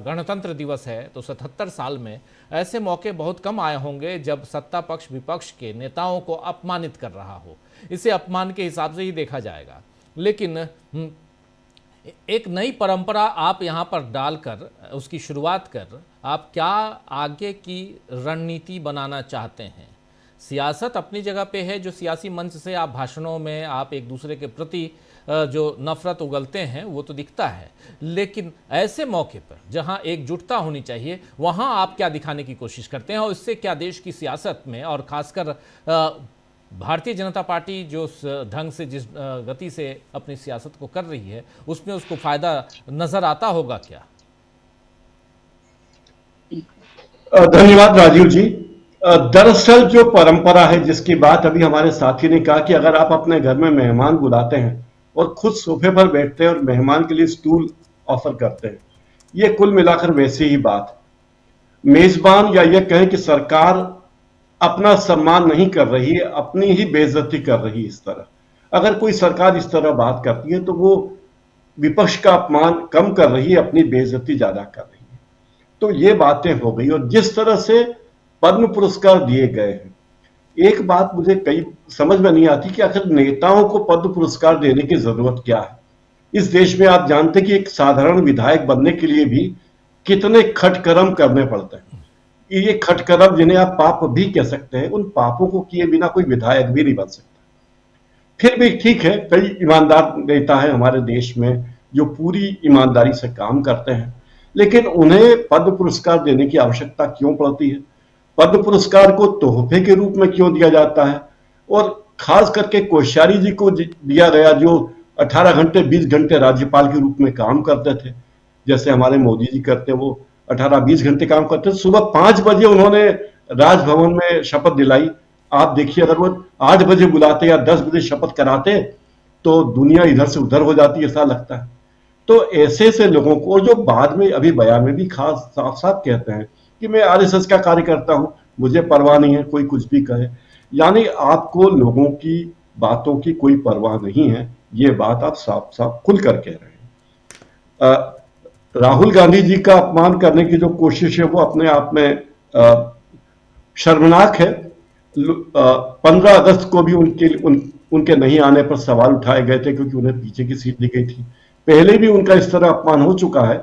गणतंत्र दिवस है, तो 77 साल में ऐसे मौके बहुत कम आए होंगे जब सत्ता पक्ष विपक्ष के नेताओं को अपमानित कर रहा हो। इसे अपमान के हिसाब से ही देखा जाएगा। लेकिन एक नई परंपरा आप यहाँ पर डालकर उसकी शुरुआत कर आप क्या आगे की रणनीति बनाना चाहते हैं? सियासत अपनी जगह पे है, जो सियासी मंच से आप भाषणों में आप एक दूसरे के प्रति जो नफरत उगलते हैं वो तो दिखता है, लेकिन ऐसे मौके पर जहां एकजुटता होनी चाहिए वहां आप क्या दिखाने की कोशिश करते हैं और इससे क्या देश की सियासत में और खासकर भारतीय जनता पार्टी जो ढंग से जिस गति से अपनी सियासत को कर रही है उसमें उसको फायदा नजर आता होगा क्या? धन्यवाद राजीव जी। दरअसल जो परंपरा है जिसकी बात अभी हमारे साथी ने कहा कि अगर आप अपने घर में मेहमान बुलाते हैं और खुद सोफे पर बैठते हैं और मेहमान के लिए स्टूल ऑफर करते हैं, ये कुल मिलाकर वैसी ही बात। मेजबान या ये कहें कि सरकार अपना सम्मान नहीं कर रही है, अपनी ही बेइज्जती कर रही है। इस तरह अगर कोई सरकार इस तरह बात करती है तो वो विपक्ष का अपमान कम कर रही है, अपनी बेइज्जती ज्यादा कर रही है। तो ये बातें हो गई। और जिस तरह से पद्म पुरस्कार दिए गए हैं, एक बात मुझे कई समझ में नहीं आती कि आखिर नेताओं को पद्म पुरस्कार देने की जरूरत क्या है। इस देश में आप जानते कि एक साधारण विधायक बनने के लिए भी कितने खटकर्म करने पड़ते हैं। ये खटकर्म जिन्हें आप पाप भी कह सकते हैं, उन पापों को किए बिना कोई विधायक भी नहीं बन सकता। फिर भी ठीक है, कई ईमानदार नेता है हमारे देश में जो पूरी ईमानदारी से काम करते हैं, लेकिन उन्हें पद्म पुरस्कार देने की आवश्यकता क्यों पड़ती है? पद्म पुरस्कार को तोहफे के रूप में क्यों दिया जाता है? और खास करके कोश्यारी जी को दिया गया जो 18 घंटे 20 घंटे राज्यपाल के रूप में काम करते थे, जैसे हमारे मोदी जी करते, वो 18-20 घंटे काम करते थे। सुबह 5 बजे उन्होंने राजभवन में शपथ दिलाई। आप देखिए, अगर वो 8 बजे बुलाते या 10 बजे शपथ कराते तो दुनिया इधर से उधर हो जाती, ऐसा लगता है। तो ऐसे से लोगों को, और जो बाद में अभी बयान में भी खास साफ साफ कहते हैं कि मैं आरएसएस का कार्यकर्ता हूं, मुझे परवाह नहीं है कोई कुछ भी कहे, यानी आपको लोगों की बातों की कोई परवाह नहीं है। ये बात आप साफ साफ खुल कर कह रहे हैं। राहुल गांधी जी का अपमान करने की जो कोशिश है वो अपने आप में शर्मनाक है। 15 अगस्त को भी उनके नहीं आने पर सवाल उठाए गए थे क्योंकि उन्हें पीछे की सीट दी गई थी। पहले भी उनका इस तरह अपमान हो चुका है।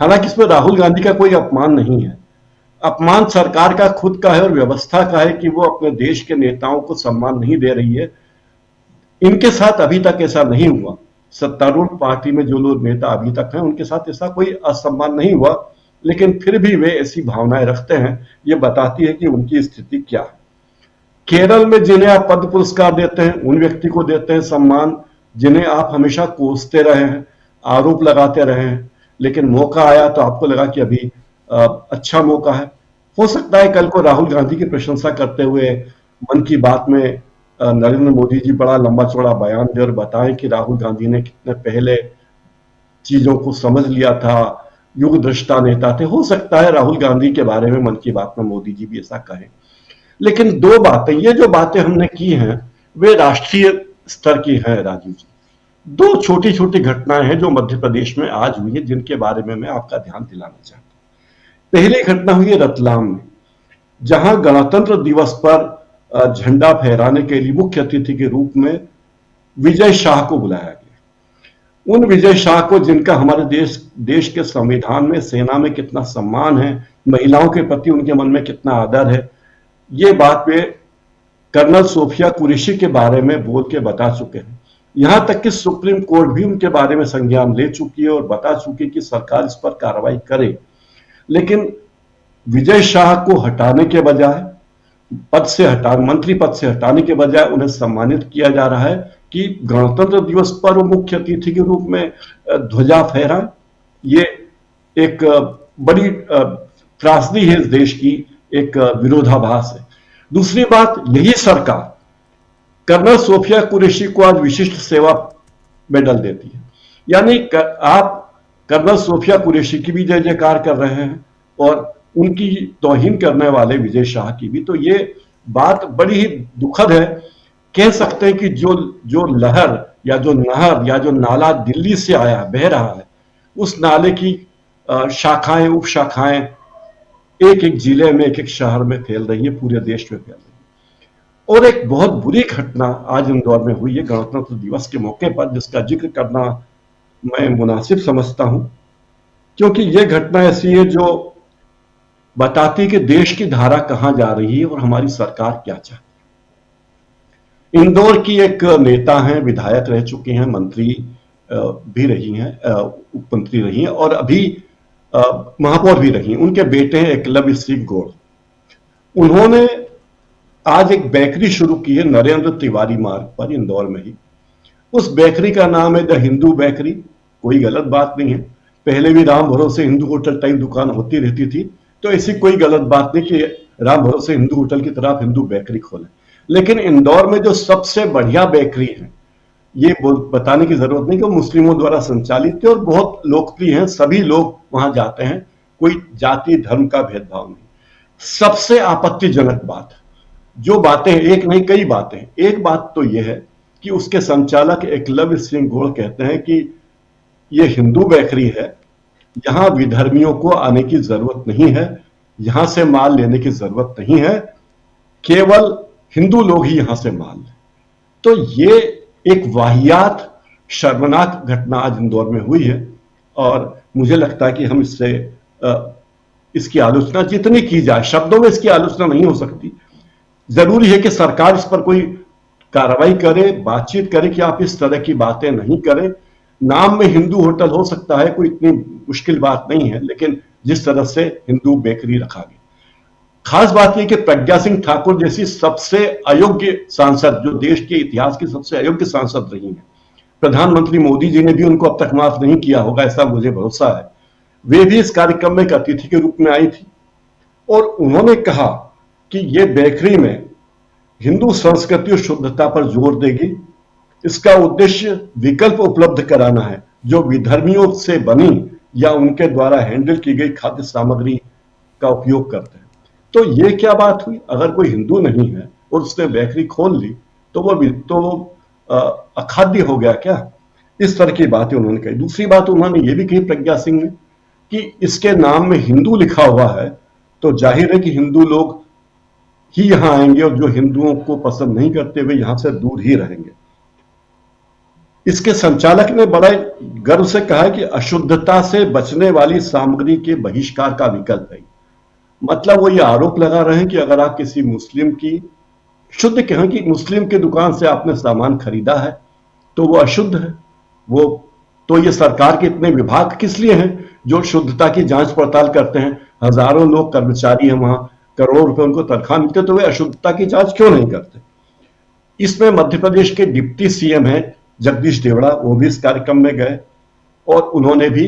हालांकि इसमें राहुल गांधी का कोई अपमान नहीं है, अपमान सरकार का खुद का है और व्यवस्था का है कि वो अपने देश के नेताओं को सम्मान नहीं दे रही है। इनके साथ अभी तक ऐसा नहीं हुआ। सत्तारूढ़ पार्टी में जो लोग नेता अभी तक हैं उनके साथ ऐसा कोई असम्मान नहीं हुआ, लेकिन फिर भी वे ऐसी भावनाएं रखते हैं। ये बताती है कि उनकी स्थिति क्या है। केरल में जिन्हें आप पद्म पुरस्कार देते हैं उन व्यक्ति को देते हैं सम्मान जिन्हें आप हमेशा कोसते रहे हैं, आरोप लगाते रहे हैं, लेकिन मौका आया तो आपको लगा कि अभी अच्छा मौका है। हो सकता है कल को राहुल गांधी की प्रशंसा करते हुए मन की बात में नरेंद्र मोदी जी बड़ा लंबा चौड़ा बयान दे और बताएं कि राहुल गांधी ने कितने पहले चीजों को समझ लिया था, युग दृष्टा नेता थे। हो सकता है राहुल गांधी के बारे में मन की बात में मोदी जी भी ऐसा कहें। लेकिन दो बातें, ये जो बातें हमने की हैं वे राष्ट्रीय स्तर की हैं राजीव जी। दो छोटी छोटी घटनाएं हैं जो मध्य प्रदेश में आज हुई है जिनके बारे में मैं आपका ध्यान दिलाना चाहता हूं। पहली घटना हुई है रतलाम में, जहां गणतंत्र दिवस पर झंडा फहराने के लिए मुख्य अतिथि के रूप में विजय शाह को बुलाया गया। उन विजय शाह को, जिनका हमारे देश के संविधान में, सेना में कितना सम्मान है, महिलाओं के प्रति उनके मन में कितना आदर है, ये बात वे कर्नल सोफिया कुरैशी के बारे में बोल के बता चुके हैं। यहां तक कि सुप्रीम कोर्ट भी उनके बारे में संज्ञान ले चुकी है और बता चुकी है कि सरकार इस पर कार्रवाई करे। लेकिन विजय शाह को हटाने के बजाय, मंत्री पद से हटाने के बजाय उन्हें सम्मानित किया जा रहा है कि गणतंत्र दिवस पर वो मुख्य अतिथि के रूप में ध्वजा फहराएं। ये एक बड़ी त्रासदी है इस देश की, एक विरोधाभास है। दूसरी बात, यही सरकार कर्नल सोफिया कुरैशी को आज विशिष्ट सेवा मेडल देती है। यानी आप कर्नल सोफिया कुरैशी की भी जय जयकार कर रहे हैं और उनकी तौहीन करने वाले विजय शाह की भी। तो ये बात बड़ी ही दुखद है। कह सकते हैं कि जो लहर या जो नहर या जो नाला दिल्ली से आया बह रहा है, उस नाले की शाखाएं, उप शाखाएं एक एक जिले में, एक एक शहर में फैल रही है, पूरे देश में फैल रही है। और एक बहुत बुरी घटना आज इंदौर में हुई है गणतंत्र दिवस के मौके पर, जिसका जिक्र करना मैं मुनासिब समझता हूं, क्योंकि यह घटना ऐसी है जो बताती है कि देश की धारा कहां जा रही है और हमारी सरकार क्या चाहती है। इंदौर की एक नेता हैं, विधायक रह चुकी हैं, मंत्री भी रही हैं, उप मंत्री रही हैं और अभी महापौर भी रही हैं। उनके बेटे हैं एकलव्य सिंह गौड़। उन्होंने आज एक बेकरी शुरू की है नरेंद्र तिवारी मार्ग पर, इंदौर में ही। उस बेकरी का नाम है द हिंदू बेकरी। कोई गलत बात नहीं है, पहले भी राम भरोसे हिंदू होटल टाइप दुकान होती रहती थी, तो ऐसी कोई गलत बात नहीं कि राम भरोसे हिंदू होटल की तरफ हिंदू बेकरी खोले। लेकिन इंदौर में जो सबसे बढ़िया बेकरी है, ये बताने की जरूरत नहीं कि वो मुस्लिमों द्वारा संचालित है और बहुत लोकप्रिय है, सभी लोग वहां जाते हैं, कोई जाति धर्म का भेदभाव नहीं। सबसे आपत्तिजनक बात, जो बातें, एक नहीं कई बातें, एक बात तो यह है कि उसके संचालक एकलव्य सिंह गौड़ कहते हैं कि यह हिंदू बेकरी है, यहां विधर्मियों को आने की जरूरत नहीं है, यहां से माल लेने की जरूरत नहीं है, केवल हिंदू लोग ही यहां से माल लें। तो ये एक वाहियात शर्मनाक घटना आज इंदौर में हुई है और मुझे लगता है कि हम इसकी आलोचना जितनी की जाए, शब्दों में इसकी आलोचना नहीं हो सकती। जरूरी है कि सरकार इस पर कोई कार्रवाई करे, बातचीत करे कि आप इस तरह की बातें नहीं करें। नाम में हिंदू होटल हो सकता है, कोई इतनी मुश्किल बात नहीं है, लेकिन जिस तरह से हिंदू बेकरी रखा गया, खास बात यह कि प्रज्ञा सिंह ठाकुर जैसी सबसे अयोग्य सांसद, जो देश के इतिहास की सबसे अयोग्य सांसद रही हैं, प्रधानमंत्री मोदी जी ने भी उनको अब तक माफ नहीं किया होगा, ऐसा मुझे भरोसा है। वे भी इस कार्यक्रम में एक अतिथि के रूप में आई थी और उन्होंने कहा कि यह बेकरी में हिंदू संस्कृति और शुद्धता पर जोर देगी। इसका उद्देश्य विकल्प उपलब्ध कराना है जो विधर्मियों से बनी या उनके द्वारा हैंडल की गई खाद्य सामग्री का उपयोग करते हैं। तो ये क्या बात हुई? अगर कोई हिंदू नहीं है और उसने बेकरी खोल ली तो वो अखाद्य हो गया क्या? इस तरह की बातें उन्होंने कही। दूसरी बात उन्होंने ये भी कही, प्रज्ञा सिंह ने, कि इसके नाम में हिंदू लिखा हुआ है तो जाहिर है कि हिंदू लोग ही यहां आएंगे और जो हिंदुओं को पसंद नहीं करते वे यहां से दूर ही रहेंगे। इसके संचालक ने बड़ा गर्व से कहा है कि अशुद्धता से बचने वाली सामग्री के बहिष्कार का विकल्प है। मतलब वो ये आरोप लगा रहे हैं कि अगर आप किसी मुस्लिम की, शुद्ध कहें कि मुस्लिम की दुकान से आपने सामान खरीदा है तो वो अशुद्ध है। वो तो ये सरकार के इतने विभाग किस लिए हैं जो शुद्धता की जांच पड़ताल करते हैं? हजारों लोग कर्मचारी हैं वहां, करोड़ों रुपए उनको तनख्वाह मिलते, तो वे अशुद्धता की जांच क्यों नहीं करते? इसमें मध्य प्रदेश के डिप्टी सीएम हैं जगदीश देवड़ा, वो भी इस कार्यक्रम में गए और उन्होंने भी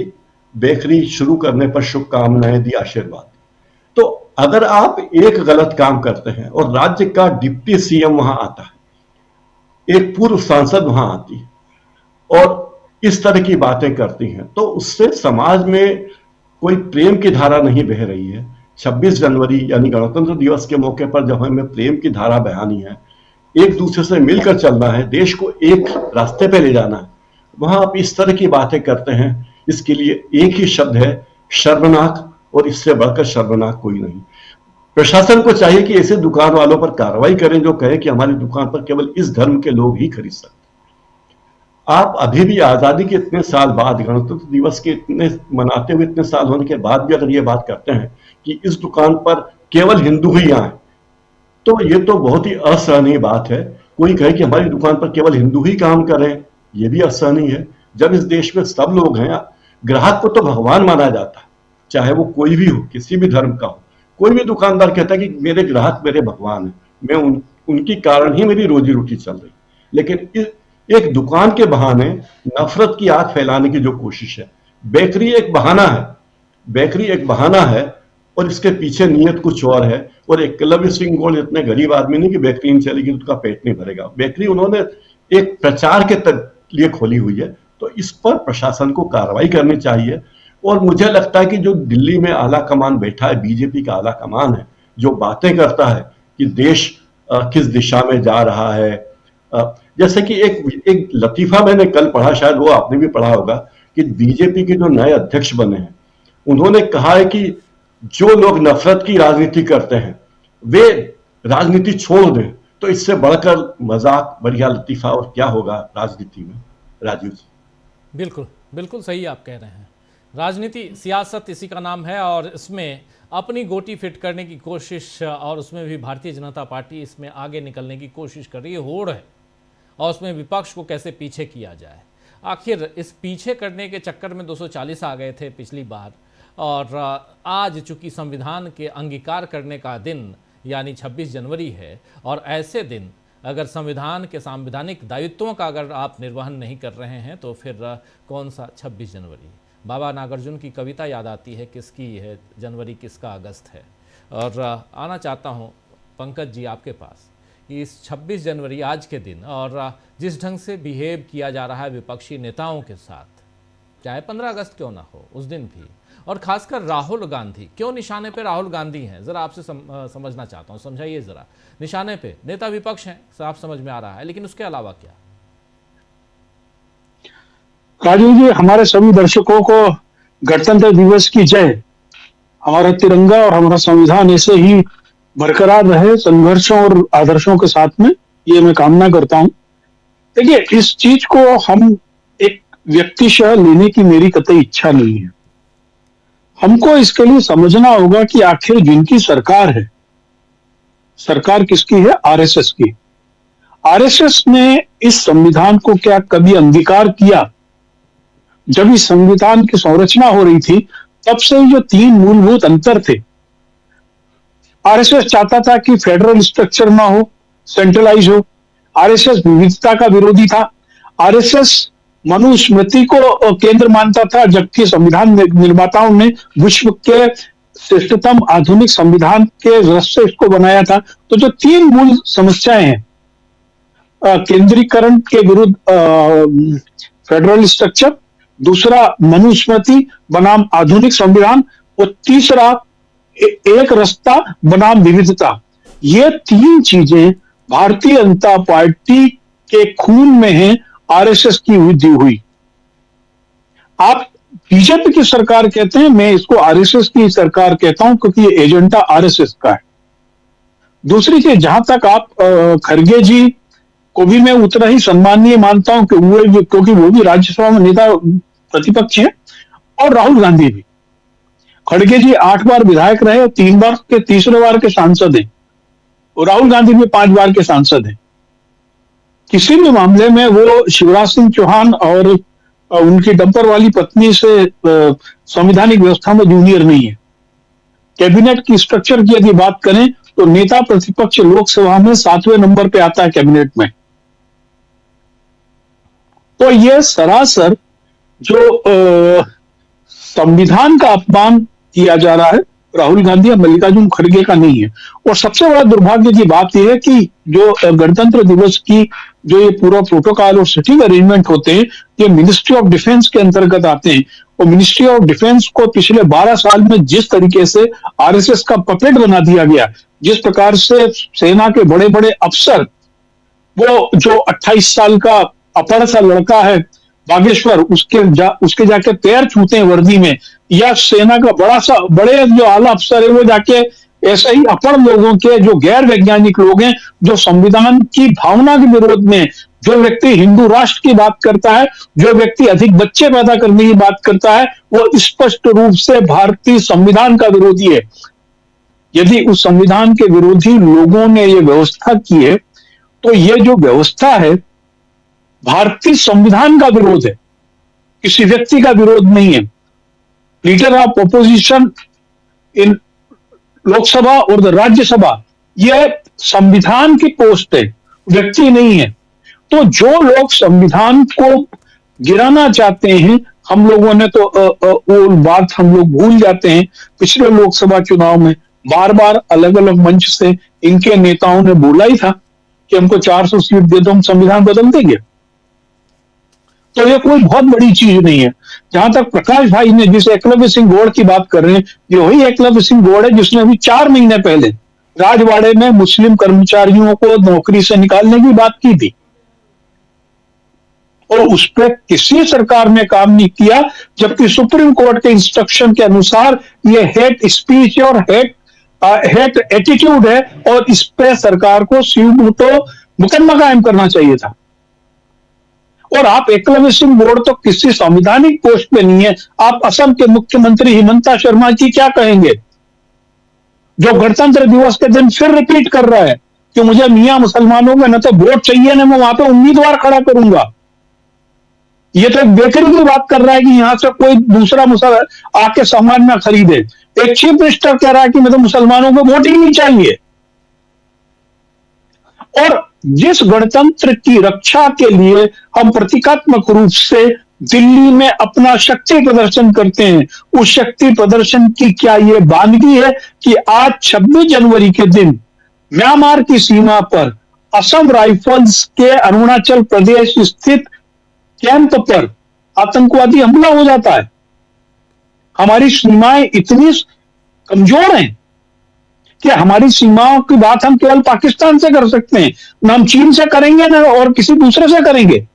बेकरी शुरू करने पर शुभकामनाएं दी, आशीर्वाद। तो अगर आप एक गलत काम करते हैं और राज्य का डिप्टी सीएम वहां आता है, एक पूर्व सांसद वहां आती है और इस तरह की बातें करती हैं, तो उससे समाज में कोई प्रेम की धारा नहीं बह रही है। 26 जनवरी यानी गणतंत्र दिवस के मौके पर जब हमें प्रेम की धारा बहानी है, एक दूसरे से मिलकर चलना है, देश को एक रास्ते पे ले जाना है, वहां आप इस तरह की बातें करते हैं। इसके लिए एक ही शब्द है, शर्मनाक, और इससे बढ़कर शर्मनाक कोई नहीं। प्रशासन को चाहिए कि ऐसे दुकान वालों पर कार्रवाई करें जो कहे कि हमारी दुकान पर केवल इस धर्म के लोग ही खरीद सकते। आप अभी भी आजादी के इतने साल बाद, गणतंत्र दिवस के इतने मनाते हुए इतने साल होने के बाद भी अगर ये बात करते हैं कि इस दुकान पर केवल हिंदू ही आए, तो ये तो बहुत ही असहनीय बात है। कोई कहे कि हमारी दुकान पर केवल हिंदू ही काम करें, ये भी असहनीय है। जब इस देश में सब लोग हैं, ग्राहक को तो भगवान माना जाता है, चाहे वो कोई भी हो, किसी भी धर्म का हो। कोई भी दुकानदार कहता है कि मेरे ग्राहक मेरे भगवान हैं, मैं उनकी कारण ही मेरी रोजी रोटी चल रही। लेकिन एक दुकान के बहाने नफरत की आग फैलाने की जो कोशिश है, बेकरी एक बहाना है, बेकरी एक बहाना है और इसके पीछे नियत कुछ और है। और एकलव्य सिंह गौड़ इतने गरीब आदमी नहीं कि बेकरी नहीं चलेगी तो उसका पेट नहीं भरेगा। बेकरी उन्होंने एक प्रचार के लिए खोली हुई है, तो इस पर प्रशासन को कार्रवाई करनी चाहिए। और मुझे लगता है कि जो दिल्ली में आला कमान बैठा है, बीजेपी का आला कमान है, जो बातें करता है कि देश किस दिशा में जा रहा है, जैसे कि एक लतीफा मैंने कल पढ़ा, शायद वो आपने भी पढ़ा होगा, कि बीजेपी के जो नए अध्यक्ष बने हैं उन्होंने कहा है कि जो लोग नफरत की राजनीति करते हैं वे राजनीति छोड़ दें। तो इससे बढ़कर मजाक, बढ़िया लतीफा और क्या होगा राजनीति में, राजीव जी? बिल्कुल बिल्कुल सही आप कह रहे हैं। राजनीति, सियासत इसी का नाम है और इसमें अपनी गोटी फिट करने की कोशिश, और उसमें भी भारतीय जनता पार्टी इसमें आगे निकलने की कोशिश कर रही है, होड़ है, और उसमें विपक्ष को कैसे पीछे किया जाए। आखिर इस पीछे करने के चक्कर में 240 आ गए थे पिछली बार, और आज चूंकि संविधान के अंगीकार करने का दिन यानी 26 जनवरी है, और ऐसे दिन अगर संविधान के संवैधानिक दायित्वों का अगर आप निर्वहन नहीं कर रहे हैं तो फिर कौन सा 26 जनवरी। बाबा नागार्जुन की कविता याद आती है, किसकी है जनवरी किसका अगस्त है। और आना चाहता हूँ पंकज जी आपके पास कि इस 26 जनवरी आज के दिन और जिस ढंग से बिहेव किया जा रहा है विपक्षी नेताओं के साथ, चाहे 15 अगस्त क्यों ना हो उस दिन भी, और खासकर राहुल गांधी, क्यों निशाने पे राहुल गांधी हैं, जरा आपसे समझना चाहता हूँ, समझाइए जरा। निशाने पे नेता विपक्ष हैं, साफ समझ में आ रहा है, लेकिन उसके अलावा क्या? राजीव जी, हमारे सभी दर्शकों को गणतंत्र दिवस की जय। हमारा तिरंगा और हमारा संविधान ऐसे ही बरकरार रहे संघर्षों और आदर्शों के साथ में, ये मैं कामना करता हूं। देखिए, इस चीज को हम एक व्यक्तिशः लेने की मेरी कतई इच्छा नहीं है। हमको इसके लिए समझना होगा कि आखिर जिनकी सरकार है, सरकार किसकी है? आरएसएस की। आरएसएस ने इस संविधान को क्या कभी अंगीकार किया? जब इस संविधान की संरचना हो रही थी तब से जो 3 मूलभूत अंतर थे, आरएसएस चाहता था कि फेडरल स्ट्रक्चर ना हो, सेंट्रलाइज हो। आरएसएस विविधता का विरोधी था। आरएसएस मनुस्मृति को केंद्र मानता था, जबकि संविधान निर्माताओं ने विश्व के श्रेष्ठतम आधुनिक संविधान के रस से इसको बनाया था। तो जो 3 मूल समस्याएं हैं, केंद्रीकरण के विरुद्ध फेडरल स्ट्रक्चर, दूसरा मनुस्मृति बनाम आधुनिक संविधान, और तीसरा एक रास्ता बनाम विविधता, ये 3 चीजें भारतीय जनता पार्टी के खून में है। आरएसएस की वृद्धि हुई। आप बीजेपी की सरकार कहते हैं, मैं इसको आरएसएस की सरकार कहता हूं, क्योंकि ये एजेंडा आरएसएस का है। दूसरी चीज, जहां तक आप खड़गे जी को भी मैं उतना ही सम्माननीय मानता हूं क्योंकि वो भी राज्यसभा में नेता प्रतिपक्ष है, और राहुल गांधी भी। खड़गे जी 8 बार विधायक रहे और 3 बार के तीसरे बार के सांसद हैं, और राहुल गांधी भी 5 बार के सांसद हैं। किसी भी मामले में वो शिवराज सिंह चौहान और उनकी डंपर वाली पत्नी से संवैधानिक व्यवस्था में जूनियर नहीं है। कैबिनेट की स्ट्रक्चर की यदि बात करें तो नेता प्रतिपक्ष लोकसभा में 7वें नंबर पे आता है कैबिनेट में। तो ये सरासर जो संविधान का अपमान किया जा रहा है, राहुल गांधी या मल्लिकार्जुन खड़गे का नहीं है। और सबसे बड़ा दुर्भाग्य की बात यह है कि जो गणतंत्र दिवस की जो ये पूरा प्रोटोकॉल और सिटिंग अरेंजमेंट होते हैं, ये मिनिस्ट्री ऑफ डिफेंस के अंतर्गत आते हैं। और मिनिस्ट्री ऑफ डिफेंस को पिछले 12 साल में जिस तरीके से आरएसएस का पपेट बना दिया गया, जिस प्रकार से सेना के बड़े बड़े अफसर, वो जो 28 साल का अपढ़ सा लड़का है बागेश्वर, उसके जाके पैर छूते हैं वर्दी में, या सेना का बड़े जो आला अफसर है वो जाके ऐसे ही अपढ़ लोगों के, जो गैर वैज्ञानिक लोग हैं, जो संविधान की भावना के विरोध में, जो व्यक्ति हिंदू राष्ट्र की बात करता है, जो व्यक्ति अधिक बच्चे पैदा करने की बात करता है, वो स्पष्ट रूप से भारतीय संविधान का विरोधी है। यदि उस संविधान के विरोधी लोगों ने ये व्यवस्था की है, तो ये जो व्यवस्था है भारतीय संविधान का विरोध है, किसी व्यक्ति का विरोध नहीं है। लीडर ऑफ ऑपोजिशन इन लोकसभा और राज्यसभा, यह संविधान की पोस्ट है, व्यक्ति नहीं है। तो जो लोग संविधान को गिराना चाहते हैं, हम लोगों ने तो वो बात हम लोग भूल जाते हैं। पिछले लोकसभा चुनाव में बार बार अलग अलग मंच से इनके नेताओं ने बोला ही था कि हमको 400 सीट दे दो, हम संविधान बदल देंगे। तो ये कोई बहुत बड़ी चीज नहीं है। जहां तक प्रकाश भाई ने जिस एकलव्य सिंह गौड़ की बात कर रहे हैं, ये वही एकलव्य सिंह गौड़ है जिसने अभी 4 महीने पहले राजवाड़े में मुस्लिम कर्मचारियों को नौकरी से निकालने की बात की थी, और उस पर किसी सरकार ने काम नहीं किया, जबकि सुप्रीम कोर्ट के इंस्ट्रक्शन के अनुसार ये हेट स्पीच और हेट एटीट्यूड है, और इस पे सरकार को मुकदमा कायम करना चाहिए था। और आप एकलव्य सिंह बोर्ड तो किसी संवैधानिक पोस्ट पे नहीं है, आप असम के मुख्यमंत्री हिमंता शर्मा जी क्या कहेंगे, जो गणतंत्र दिवस के दिन फिर रिपीट कर रहा है कि मुझे मियां मुसलमानों में न तो वोट चाहिए न मैं वहां पे उम्मीदवार खड़ा करूंगा। ये तो एक बेकरी की बात कर रहा है कि यहां से कोई दूसरा मुसलमान आके सामान ना खरीदे। एक चीफ मिनिस्टर कह रहा है कि मैं तो मुसलमानों को वोट ही नहीं चाहिए। और जिस गणतंत्र की रक्षा के लिए हम प्रतीकात्मक रूप से दिल्ली में अपना शक्ति प्रदर्शन करते हैं, उस शक्ति प्रदर्शन की क्या ये वानगी है कि आज 26 जनवरी के दिन म्यांमार की सीमा पर असम राइफल्स के अरुणाचल प्रदेश स्थित कैंप पर आतंकवादी हमला हो जाता है। हमारी सीमाएं इतनी कमजोर हैं कि हमारी सीमाओं की बात हम केवल पाकिस्तान से कर सकते हैं, ना हम चीन से करेंगे ना और किसी दूसरे से करेंगे।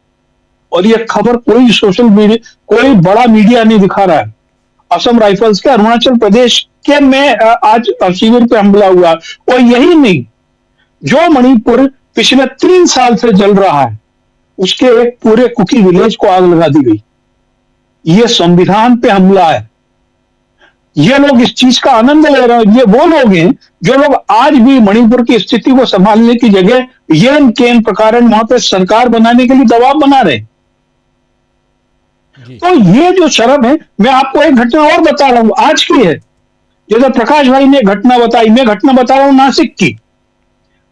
और यह खबर कोई सोशल मीडिया, कोई बड़ा मीडिया नहीं दिखा रहा है। असम राइफल्स के अरुणाचल प्रदेश के में आज शिविर पे हमला हुआ। और यही नहीं, जो मणिपुर पिछले 3 साल से जल रहा है उसके एक पूरे कुकी विलेज को आग लगा दी गई। ये संविधान पे हमला है। ये लोग इस चीज का आनंद ले रहे हैं। ये वो लोग हैं जो लोग आज भी मणिपुर की स्थिति को संभालने की जगह येन केन प्रकारन वहां पे सरकार बनाने के लिए दबाव बना रहे। तो ये जो शर्म है, मैं आपको एक घटना और बता रहा हूं, आज की है। जैसे प्रकाश भाई ने घटना बताई, मैं घटना बता रहा हूं नासिक की।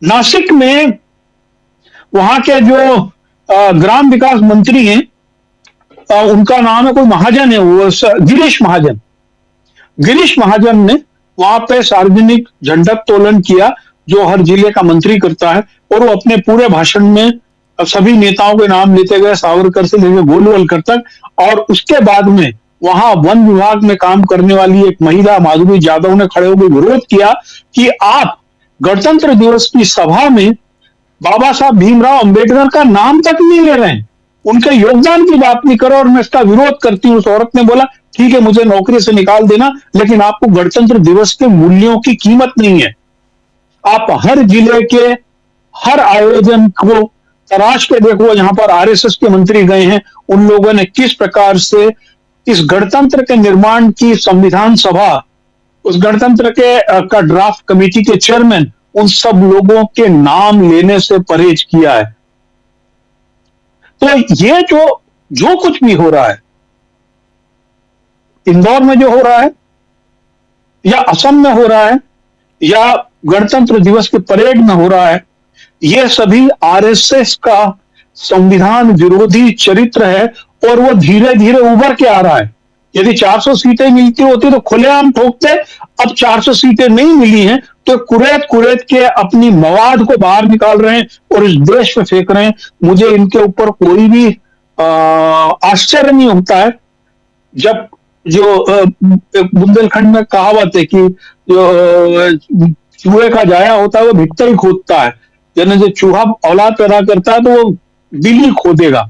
नासिक में वहां के जो ग्राम विकास मंत्री हैं, उनका नाम है कोई महाजन है, वो गिरीश महाजन। गिरीश महाजन ने वहां पे सार्वजनिक झंडोत्तोलन किया, जो हर जिले का मंत्री करता है, और वो अपने पूरे भाषण में सभी नेताओं के नाम लेते गए, सावरकर से लेकर गोलवलकर तक। और उसके बाद में वहां वन विभाग में काम करने वाली एक महिला माधुरी यादव ने खड़े होकर विरोध किया कि आप गणतंत्र दिवस की सभा में बाबा साहब भीमराव अंबेडकर का नाम तक नहीं ले रहे हैं, उनके योगदान की बात नहीं करो, और मैं इसका विरोध करती हूं। उस औरत ने बोला ठीक है, मुझे नौकरी से निकाल देना, लेकिन आपको गणतंत्र दिवस के मूल्यों की कीमत नहीं है। आप हर जिले के हर आयोजन को तराश के देखो, जहां पर आरएसएस के मंत्री गए हैं, उन लोगों ने किस प्रकार से इस गणतंत्र के निर्माण की संविधान सभा, उस गणतंत्र के का ड्राफ्ट कमेटी के चेयरमैन, उन सब लोगों के नाम लेने से परहेज किया है। तो ये जो कुछ भी हो रहा है, इंदौर में जो हो रहा है, या असम में हो रहा है, या गणतंत्र दिवस के परेड में हो रहा है, ये सभी आरएसएस का संविधान विरोधी चरित्र है। और वो धीरे धीरे उभर के आ रहा है। यदि 400 सीटें मिलती होती तो खुलेआम ठोकते। अब 400 सीटें नहीं मिली हैं तो कुरेद के अपनी मवाद को बाहर निकाल रहे हैं और इस देश में फेंक रहे हैं। मुझे इनके ऊपर कोई भी आश्चर्य नहीं होता है। जब जो बुंदेलखंड में कहावत है कि जो चूहे का जाया होता है वो भित्ता ही खोदता है, यानी जो चूहा औलाद पैदा करता है तो वो दिल ही खोदेगा।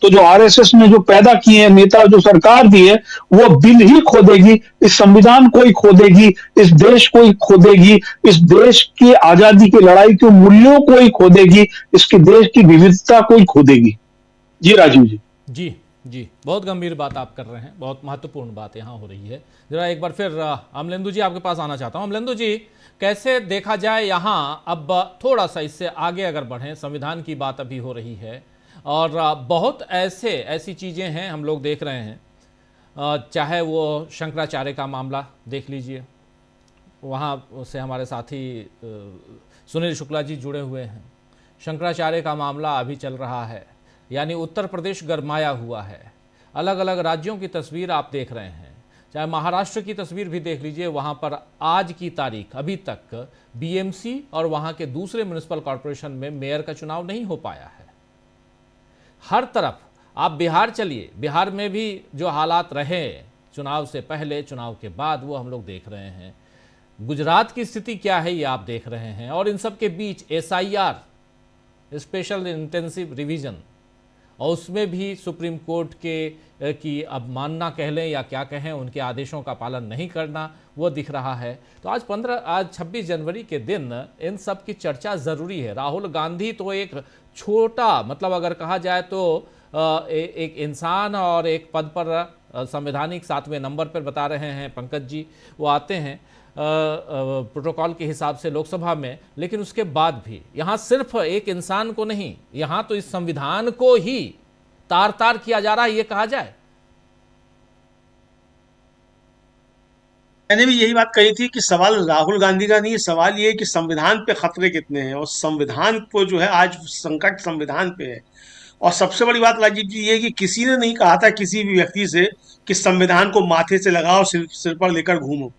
तो जो आरएसएस ने जो पैदा किए हैं नेता, जो सरकार दी है, वो बिल ही खोदेगी, इस संविधान को ही खोदेगी, इस देश को ही खोदेगी, इस देश की आजादी की लड़ाई के मूल्यों को ही खोदेगी, इसकी देश की विविधता को ही खोदेगी। जी राजीव जी। जी जी, बहुत गंभीर बात आप कर रहे हैं, बहुत महत्वपूर्ण बात यहाँ हो रही है। जरा एक बार फिर अमलेंदु जी आपके पास आना चाहता हूँ। अमलेंदु जी, कैसे देखा जाए यहाँ, अब थोड़ा सा इससे आगे अगर बढ़ें, संविधान की बात अभी हो रही है और बहुत ऐसी चीज़ें हैं हम लोग देख रहे हैं, चाहे वो शंकराचार्य का मामला देख लीजिए, वहाँ से हमारे साथी सुनील शुक्ला जी जुड़े हुए हैं। शंकराचार्य का मामला अभी चल रहा है, यानी उत्तर प्रदेश गरमाया हुआ है। अलग अलग राज्यों की तस्वीर आप देख रहे हैं, चाहे महाराष्ट्र की तस्वीर भी देख लीजिए, वहाँ पर आज की तारीख अभी तक बीएमसी और वहाँ के दूसरे म्युनिसिपल कॉरपोरेशन में मेयर का चुनाव नहीं हो पाया है। हर तरफ आप बिहार चलिए, बिहार में भी जो हालात रहे चुनाव से पहले चुनाव के बाद वो हम लोग देख रहे हैं। गुजरात की स्थिति क्या है ये आप देख रहे हैं। और इन सब के बीच एसआईआर, स्पेशल इंटेंसिव रिवीजन, और उसमें भी सुप्रीम कोर्ट के की अवमानना कह लें या क्या कहें, उनके आदेशों का पालन नहीं करना वो दिख रहा है। तो आज 26 जनवरी के दिन इन सब की चर्चा ज़रूरी है। राहुल गांधी तो एक छोटा, मतलब अगर कहा जाए तो एक इंसान और एक पद पर संवैधानिक 7वें नंबर पर बता रहे हैं पंकज जी, वो आते हैं प्रोटोकॉल के हिसाब से लोकसभा में, लेकिन उसके बाद भी यहाँ सिर्फ एक इंसान को नहीं, यहाँ तो इस संविधान को ही तार तार किया जा रहा है, ये कहा जाए। मैंने भी यही बात कही थी कि सवाल राहुल गांधी का नहीं, सवाल ये है कि संविधान पे खतरे कितने हैं, और संविधान को जो है आज संकट संविधान पे है। और सबसे बड़ी बात राजीव जी ये है कि किसी ने नहीं कहा था किसी भी व्यक्ति से कि संविधान को माथे से लगाओ, सिर पर लेकर घूमो।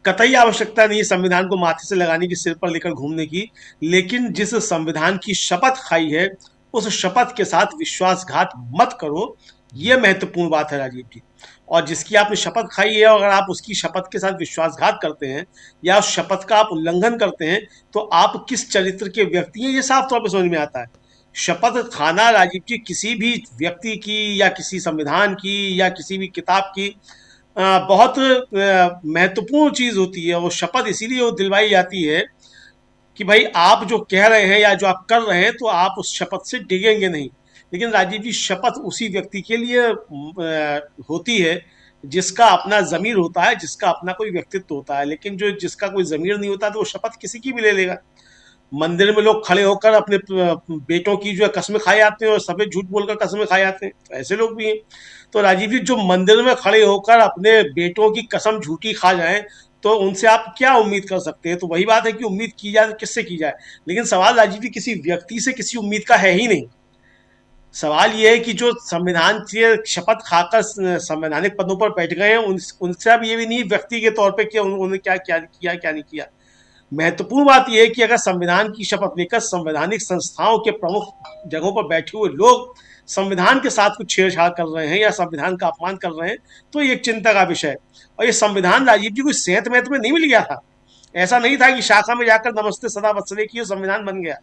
कतई आवश्यकता नहीं है संविधान को माथे से लगाने की, सिर पर लेकर घूमने की। लेकिन जिस संविधान की शपथ खाई है, उस शपथ के साथ विश्वासघात मत करो, यह महत्वपूर्ण बात है राजीव जी। और जिसकी आपने शपथ खाई है, अगर आप उसकी शपथ के साथ विश्वासघात करते हैं या उस शपथ का आप उल्लंघन करते हैं, तो आप किस चरित्र के व्यक्ति हैं, ये साफ तौर पर समझ में आता है। शपथ खाना राजीव जी किसी भी व्यक्ति की या किसी संविधान की या किसी भी किताब की बहुत महत्वपूर्ण चीज होती है। वो शपथ इसीलिए वो दिलवाई जाती है कि भाई आप जो कह रहे हैं या जो आप कर रहे हैं, तो आप उस शपथ से डिगेंगे नहीं। लेकिन राजीव जी शपथ उसी व्यक्ति के लिए होती है जिसका अपना जमीर होता है, जिसका अपना कोई व्यक्तित्व होता है। लेकिन जो जिसका कोई जमीर नहीं होता, तो वो शपथ किसी की भी ले लेगा। मंदिर में लोग खड़े होकर अपने बेटों की जो है कस्में खाए जाते हैं और सफेद झूठ बोलकर कस्में खाए जाते हैं, तो ऐसे लोग भी हैं। तो राजीव जी जो मंदिर में खड़े होकर अपने बेटों की कसम झूठी खा जाएं, तो उनसे आप क्या उम्मीद कर सकते हैं। तो वही बात है कि उम्मीद की जाए तो किससे की जाए। लेकिन सवाल राजीव जी किसी व्यक्ति से किसी उम्मीद का है ही नहीं। सवाल यह है कि जो संविधान से शपथ खाकर संवैधानिक पदों पर बैठ गए हैं, उनसे अब ये भी नहीं व्यक्ति के तौर पे कि उन्होंने क्या क्या किया क्या नहीं किया। महत्वपूर्ण बात यह है कि अगर संविधान की शपथ लेकर संवैधानिक संस्थाओं के प्रमुख जगहों पर बैठे हुए लोग संविधान के साथ कुछ छेड़छाड़ कर रहे हैं या संविधान का अपमान कर रहे हैं, तो ये एक चिंता का विषय है। और ये संविधान राजीव जी कोई सेहत महत में नहीं मिल गया था। ऐसा नहीं था कि शाखा में जाकर नमस्ते सदा वत्सले की संविधान बन गया।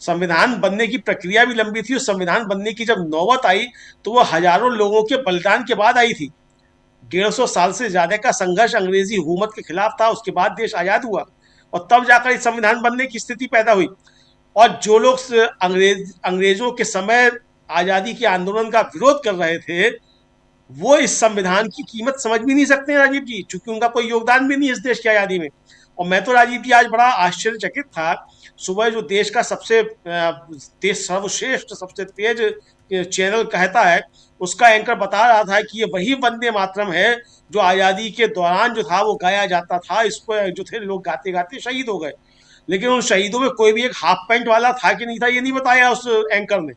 संविधान बनने की प्रक्रिया भी लंबी थी। और संविधान बनने की जब नौबत आई, तो वो हजारों लोगों के बलिदान के बाद आई थी। 150 साल से ज्यादा का संघर्ष अंग्रेजी हुकूमत के खिलाफ था। उसके बाद देश आजाद हुआ और तब जाकर इस संविधान बनने की स्थिति पैदा हुई। और जो लोग अंग्रेजों के समय आजादी के आंदोलन का विरोध कर रहे थे, वो इस संविधान की कीमत समझ भी नहीं सकते राजीव जी, क्योंकि उनका कोई योगदान भी नहीं इस देश की आजादी में। और मैं तो राजीव जी आज बड़ा आश्चर्यचकित था। सुबह जो देश का सर्वश्रेष्ठ सबसे तेज चैनल कहता है, उसका एंकर बता रहा था कि ये वही वंदे मातरम है जो आजादी के दौरान जो था वो गाया जाता था। इसको जो थे लोग गाते गाते शहीद हो गए। लेकिन उन शहीदों में कोई भी एक हाफ पैंट वाला था कि नहीं था, ये नहीं बताया उस एंकर ने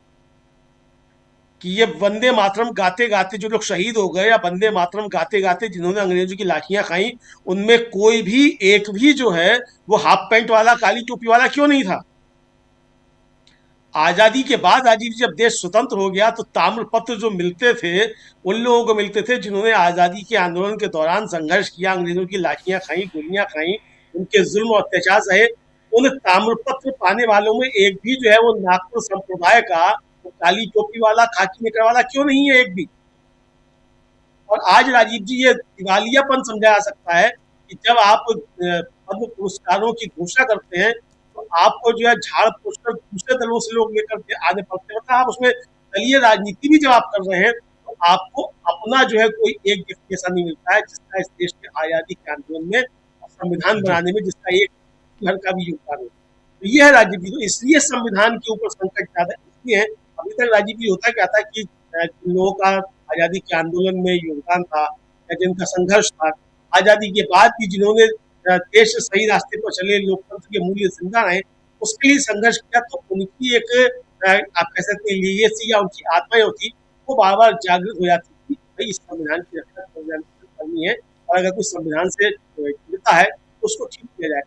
कि ये वंदे मातरम गाते गाते जो लोग शहीद हो गए, या वंदे मातरम गाते गाते जिन्होंने अंग्रेजों की लाठियां खाई, उनमें कोई भी एक भी जो है वो हाफ पैंट वाला काली टोपी वाला क्यों नहीं था। आजादी के बाद राजीव जी जब देश स्वतंत्र हो गया, तो ताम्रपत्र जो मिलते थे उन लोगों को मिलते थे जिन्होंने आजादी के आंदोलन के दौरान संघर्ष किया, अंग्रेजों की लाठियां खाई, गोलियां खाई, उनके जुल्म और अत्याचार सहे। उन ताम्रपत्र पाने वालों में एक भी जो है वो नागपुर संप्रदाय का काली टोपी वाला, खाकी निकर वाला क्यों नहीं है एक भी। और आज राजीव जी ये दिवालियापन समझा जा सकता है कि जब आप पद्म पुरस्कारों की घोषणा करते हैं, तो आपको जो है झाड़ पोछ कर दूसरे दलों से लोग लेकर आने पड़ते हैं। मतलब आप उसमें दलीय राजनीति भी जब आप कर रहे हैं, तो आपको अपना जो है कोई एक व्यक्ति ऐसा नहीं मिलता है जिसका इस देश के आजादी के आंदोलन में और संविधान बनाने में जिसका एक घर का भी योगदान है। तो ये है राजीव जी। तो इसलिए संविधान के ऊपर संकट ज्यादा इसलिए है। अभी तक राजीव जी होता क्या था कि जिन लोगों का आजादी के आंदोलन में योगदान था या जिनका संघर्ष था, आजादी के बाद भी जिन्होंने देश सही रास्ते पर चले, लोकतंत्र के मूल्य जिंदा रहे, उसके लिए संघर्ष किया, तो उनकी एक आप कह सकते हैं लीगेसी या उनकी आत्माएं होती, वो बार बार जागृत हो जाती थी। भाई इस संविधान की रक्षा करनी है, और अगर कुछ संविधान से मिलता है तो उसको ठीक किया जाए।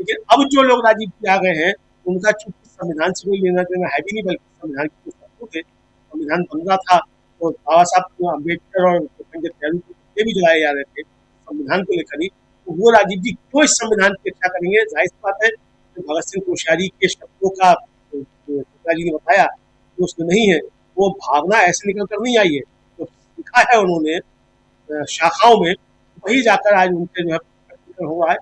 लेकिन अब जो लोग राजीव जी आ गए हैं, उनका चूंकि संविधान से कोई लेना देना है भी नहीं, बल्कि संविधान की थे। संविधान बन रहा था तो बाबा साहब अम्बेडकर और पंडित नेहरू के भी जलाए जा रहे थे संविधान को लेकर ही। तो वो राजीव जी क्यों इस संविधान की रक्षा करेंगे। जाहिर सी बात है कि भगत सिंह कोश्यारी के शब्दों का पिताजी ने बताया कि उसमें नहीं है, वो भावना ऐसे निकल कर नहीं आई है। तो लिखा है उन्होंने शाखाओं में, वही जाकर आज उनके जो है प्रकटीकरण हुआ है।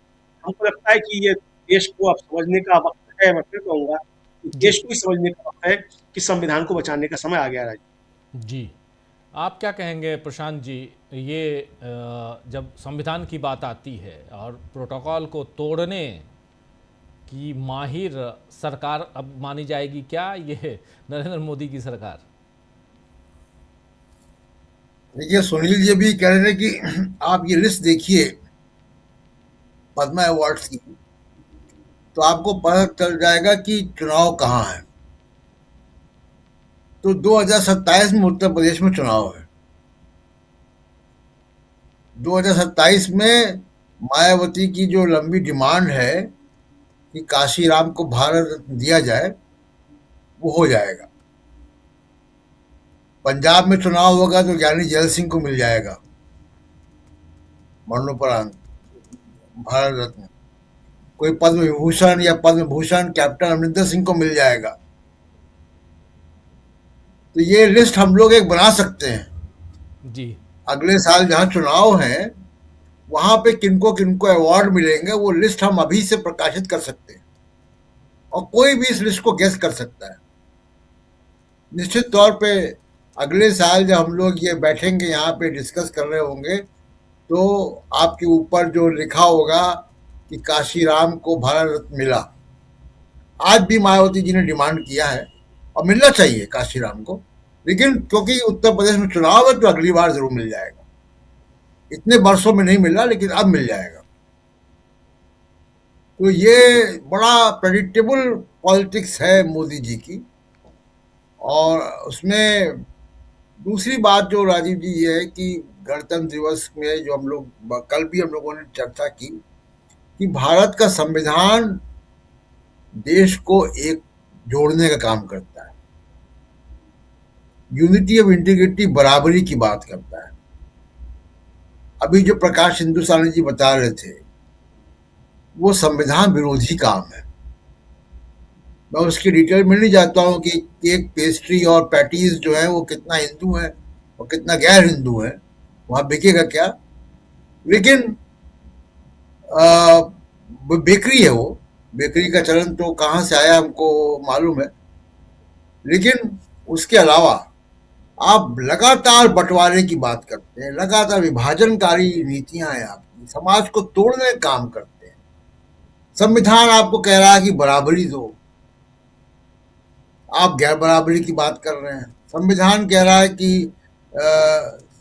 हमको लगता है कि ये देश को अब समझने का वक्त है। मैं फिर कहूँगा देश को ही समझने का वक्त है कि संविधान को बचाने का समय आ गया है। जी, आप क्या कहेंगे प्रशांत जी? ये जब संविधान की बात आती है और प्रोटोकॉल को तोड़ने की माहिर सरकार अब मानी जाएगी क्या, ये नरेंद्र मोदी की सरकार? देखिए, सुनील जी भी कह रहे थे कि आप ये लिस्ट देखिए पद्मा अवार्ड्स की, तो आपको पता चल जाएगा कि चुनाव कहाँ है। तो 2027 में उत्तर प्रदेश में चुनाव है। 2027 में मायावती की जो लंबी डिमांड है कि काशीराम को भारत रत्न दिया जाए, वो हो जाएगा। पंजाब में चुनाव होगा तो ज्ञानी जैल सिंह को मिल जाएगा मरणोपरांत भारत रत्न। कोई पद्म विभूषण या पद्म भूषण कैप्टन अमरिंदर सिंह को मिल जाएगा। तो ये लिस्ट हम लोग एक बना सकते हैं। जी, अगले साल जहाँ चुनाव है वहां पे किनको किनको अवार्ड मिलेंगे, वो लिस्ट हम अभी से प्रकाशित कर सकते हैं और कोई भी इस लिस्ट को गेस कर सकता है। निश्चित तौर पे अगले साल जब हम लोग ये बैठेंगे यहाँ पे डिस्कस कर रहे होंगे, तो आपके ऊपर जो लिखा होगा कि काशीराम को भारत रत्न मिला। आज भी मायावती जी ने डिमांड किया है और मिलना चाहिए काशीराम को, लेकिन क्योंकि उत्तर प्रदेश में चुनाव है तो अगली बार जरूर मिल जाएगा। इतने वर्षों में नहीं मिला, लेकिन अब मिल जाएगा। तो ये बड़ा प्रेडिक्टेबल पॉलिटिक्स है मोदी जी की। और उसमें दूसरी बात जो राजीव जी ये है कि गणतंत्र दिवस में जो हम लोग कल भी हम लोगों ने चर्चा की कि भारत का संविधान देश को एक जोड़ने का काम करता है, यूनिटी ऑफ इंटीग्रिटी, बराबरी की बात करता है। अभी जो प्रकाश हिंदुस्तानी जी बता रहे थे वो संविधान विरोधी काम है। मैं उसकी डिटेल में नहीं जाता हूँ कि केक, पेस्ट्री और पैटीज जो है वो कितना हिंदू है और कितना गैर हिंदू है, वहां बिकेगा क्या। लेकिन वो बेकरी है, वो बेकरी का चलन तो कहाँ से आया हमको मालूम है। लेकिन उसके अलावा आप लगातार बंटवारे की बात करते हैं, लगातार विभाजनकारी नीतियां हैं आपकी, समाज को तोड़ने का काम करते हैं। संविधान आपको कह रहा है कि बराबरी दो, आप गैर बराबरी की बात कर रहे हैं। संविधान कह रहा है कि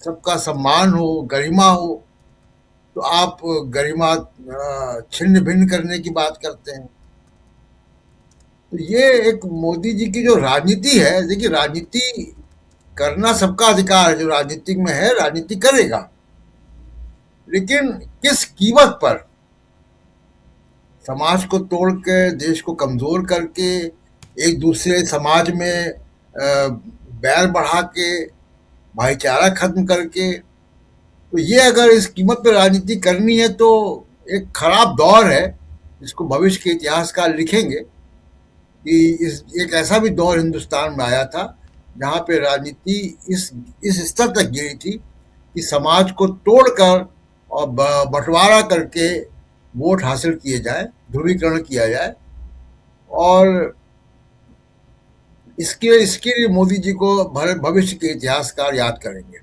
सबका सम्मान हो, गरिमा हो, तो आप गरिमा छिन्न भिन्न करने की बात करते हैं। तो ये एक मोदी जी की जो राजनीति है, देखिए राजनीति करना सबका अधिकार है, जो राजनीतिक में है राजनीति करेगा, लेकिन किस कीमत पर? समाज को तोड़ के, देश को कमजोर करके, एक दूसरे समाज में बैर बढ़ा के, भाईचारा खत्म करके। तो ये अगर इस कीमत पर राजनीति करनी है तो एक खराब दौर है, जिसको भविष्य के इतिहासकार लिखेंगे कि एक ऐसा भी दौर हिंदुस्तान में आया था जहाँ पे राजनीति इस स्तर तक गिरी थी कि समाज को तोड़कर और बंटवारा करके वोट हासिल किए जाए, ध्रुवीकरण किया जाए। और इसके लिए मोदी जी को भविष्य के इतिहासकार याद करेंगे।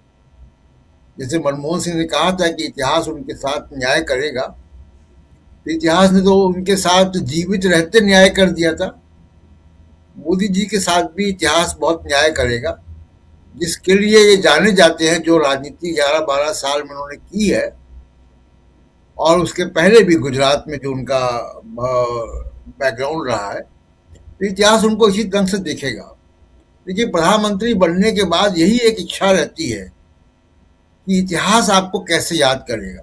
जैसे मनमोहन सिंह ने कहा था कि इतिहास उनके साथ न्याय करेगा, तो इतिहास ने तो उनके साथ जीवित रहते न्याय कर दिया था। मोदी जी के साथ भी इतिहास बहुत न्याय करेगा, जिसके लिए ये जाने जाते हैं, जो राजनीति 11-12 साल में उन्होंने की है, और उसके पहले भी गुजरात में जो उनका बैकग्राउंड रहा है, तो इतिहास उनको इसी ढंग से देखेगा। देखिए, प्रधानमंत्री बनने के बाद यही एक इच्छा रहती है कि इतिहास आपको कैसे याद करेगा।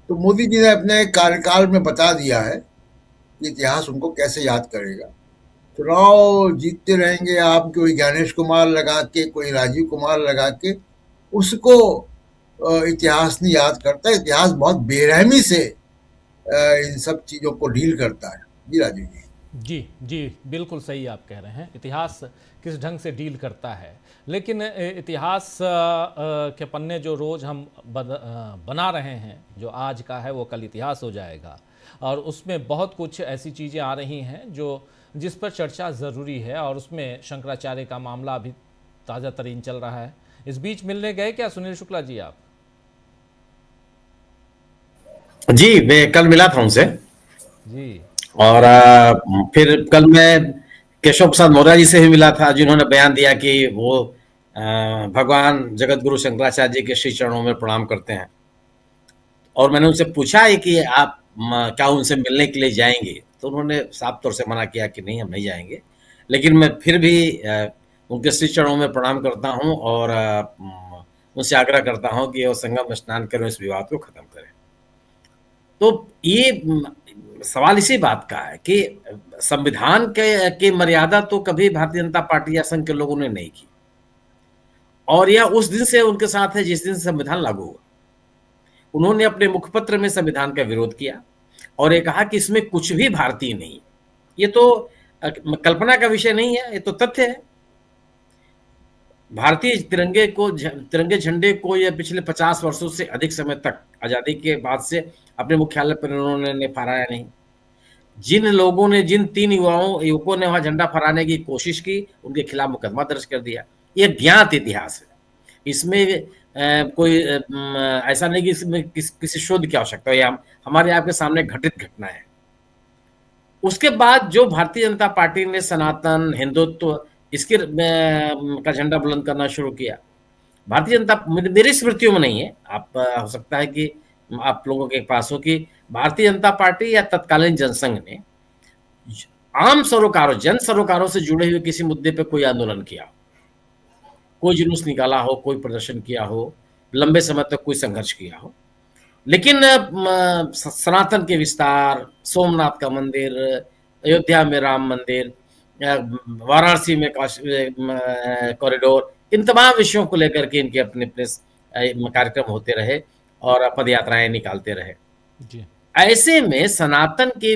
तो मोदी जी ने अपने कार्यकाल में बता दिया है कि इतिहास उनको कैसे याद करेगा। चुनाव जीतते रहेंगे आप, कोई ज्ञानेश कुमार लगा के, कोई राजीव कुमार लगा के, उसको इतिहास नहीं याद करता। इतिहास बहुत बेरहमी से इन सब चीज़ों को डील करता है। जी राजीव जी। जी, बिल्कुल सही आप कह रहे हैं। इतिहास किस ढंग से डील करता है, लेकिन इतिहास के पन्ने जो रोज़ हम बना रहे हैं, जो आज का है वो कल इतिहास हो जाएगा। और उसमें बहुत कुछ ऐसी चीज़ें आ रही हैं जो जिस पर चर्चा ज़रूरी है, और उसमें शंकराचार्य का मामला अभी ताज़ा तरीन चल रहा है। इस बीच मिलने गए क्या सुनील शुक्ला जी आप? जी, मैं कल मिला था उनसे। जी। और फिर कल मैं केशव प्रसाद मौर्य जी से भी मिला था, जिन्होंने बयान दिया कि वो भगवान जगत गुरु शंकराचार्य जी के श्री चरणों में प्रणाम करते हैं। और मैंने उनसे पूछा है कि आप क्या उनसे मिलने के लिए जाएंगे, तो उन्होंने साफ तौर से मना किया कि नहीं, हम नहीं जाएंगे। लेकिन मैं फिर भी उनके श्री चरणों में प्रणाम करता हूं और उनसे आग्रह करता हूं कि वो संगम स्नान करें, इस विवाद को खत्म करें। तो ये सवाल इसी बात का है कि संविधान के मर्यादा तो कभी भारतीय जनता पार्टी या संघ के लोगों ने नहीं की, और यह उस दिन से उनके साथ है जिस दिन संविधान लागू हुआ। उन्होंने अपने मुखपत्र में संविधान का विरोध किया और ये कहा कि इसमें कुछ भी भारतीय नहीं। ये तो कल्पना का विषय नहीं है, ये तो तथ्य है। भारतीय तिरंगे झंडे को ये पिछले 50 वर्षों से अधिक समय तक, आजादी के बाद से, अपने मुख्यालय पर उन्होंने फहराया नहीं। जिन लोगों ने, जिन 3 युवकों ने वहां झंडा फहराने की कोशिश की, उनके खिलाफ मुकदमा दर्ज कर दिया। ये ज्ञात इतिहास है, इसमें कोई ऐसा नहीं कि इसमें किसी शोध की आवश्यकता है। हमारे आपके सामने घटित घटना है। उसके बाद जो भारतीय जनता पार्टी ने सनातन हिंदुत्व इसके का झंडा बुलंद करना शुरू किया, भारतीय जनता, मेरी स्मृतियों में नहीं है, आप हो सकता है कि आप लोगों के पास हो, कि भारतीय जनता पार्टी या तत्कालीन जनसंघ ने आम सरोकारों, जन सरोकारों से जुड़े हुए किसी मुद्दे पे कोई आंदोलन किया, कोई जुलूस निकाला हो, कोई प्रदर्शन किया हो, लंबे समय तक कोई संघर्ष किया हो। लेकिन सनातन के विस्तार, सोमनाथ का मंदिर, अयोध्या में राम मंदिर, वाराणसी में कॉरिडोर, इन तमाम विषयों को लेकर के इनके अपने अपने कार्यक्रम होते रहे और पद यात्राएं निकालते रहे। जी। ऐसे में सनातन के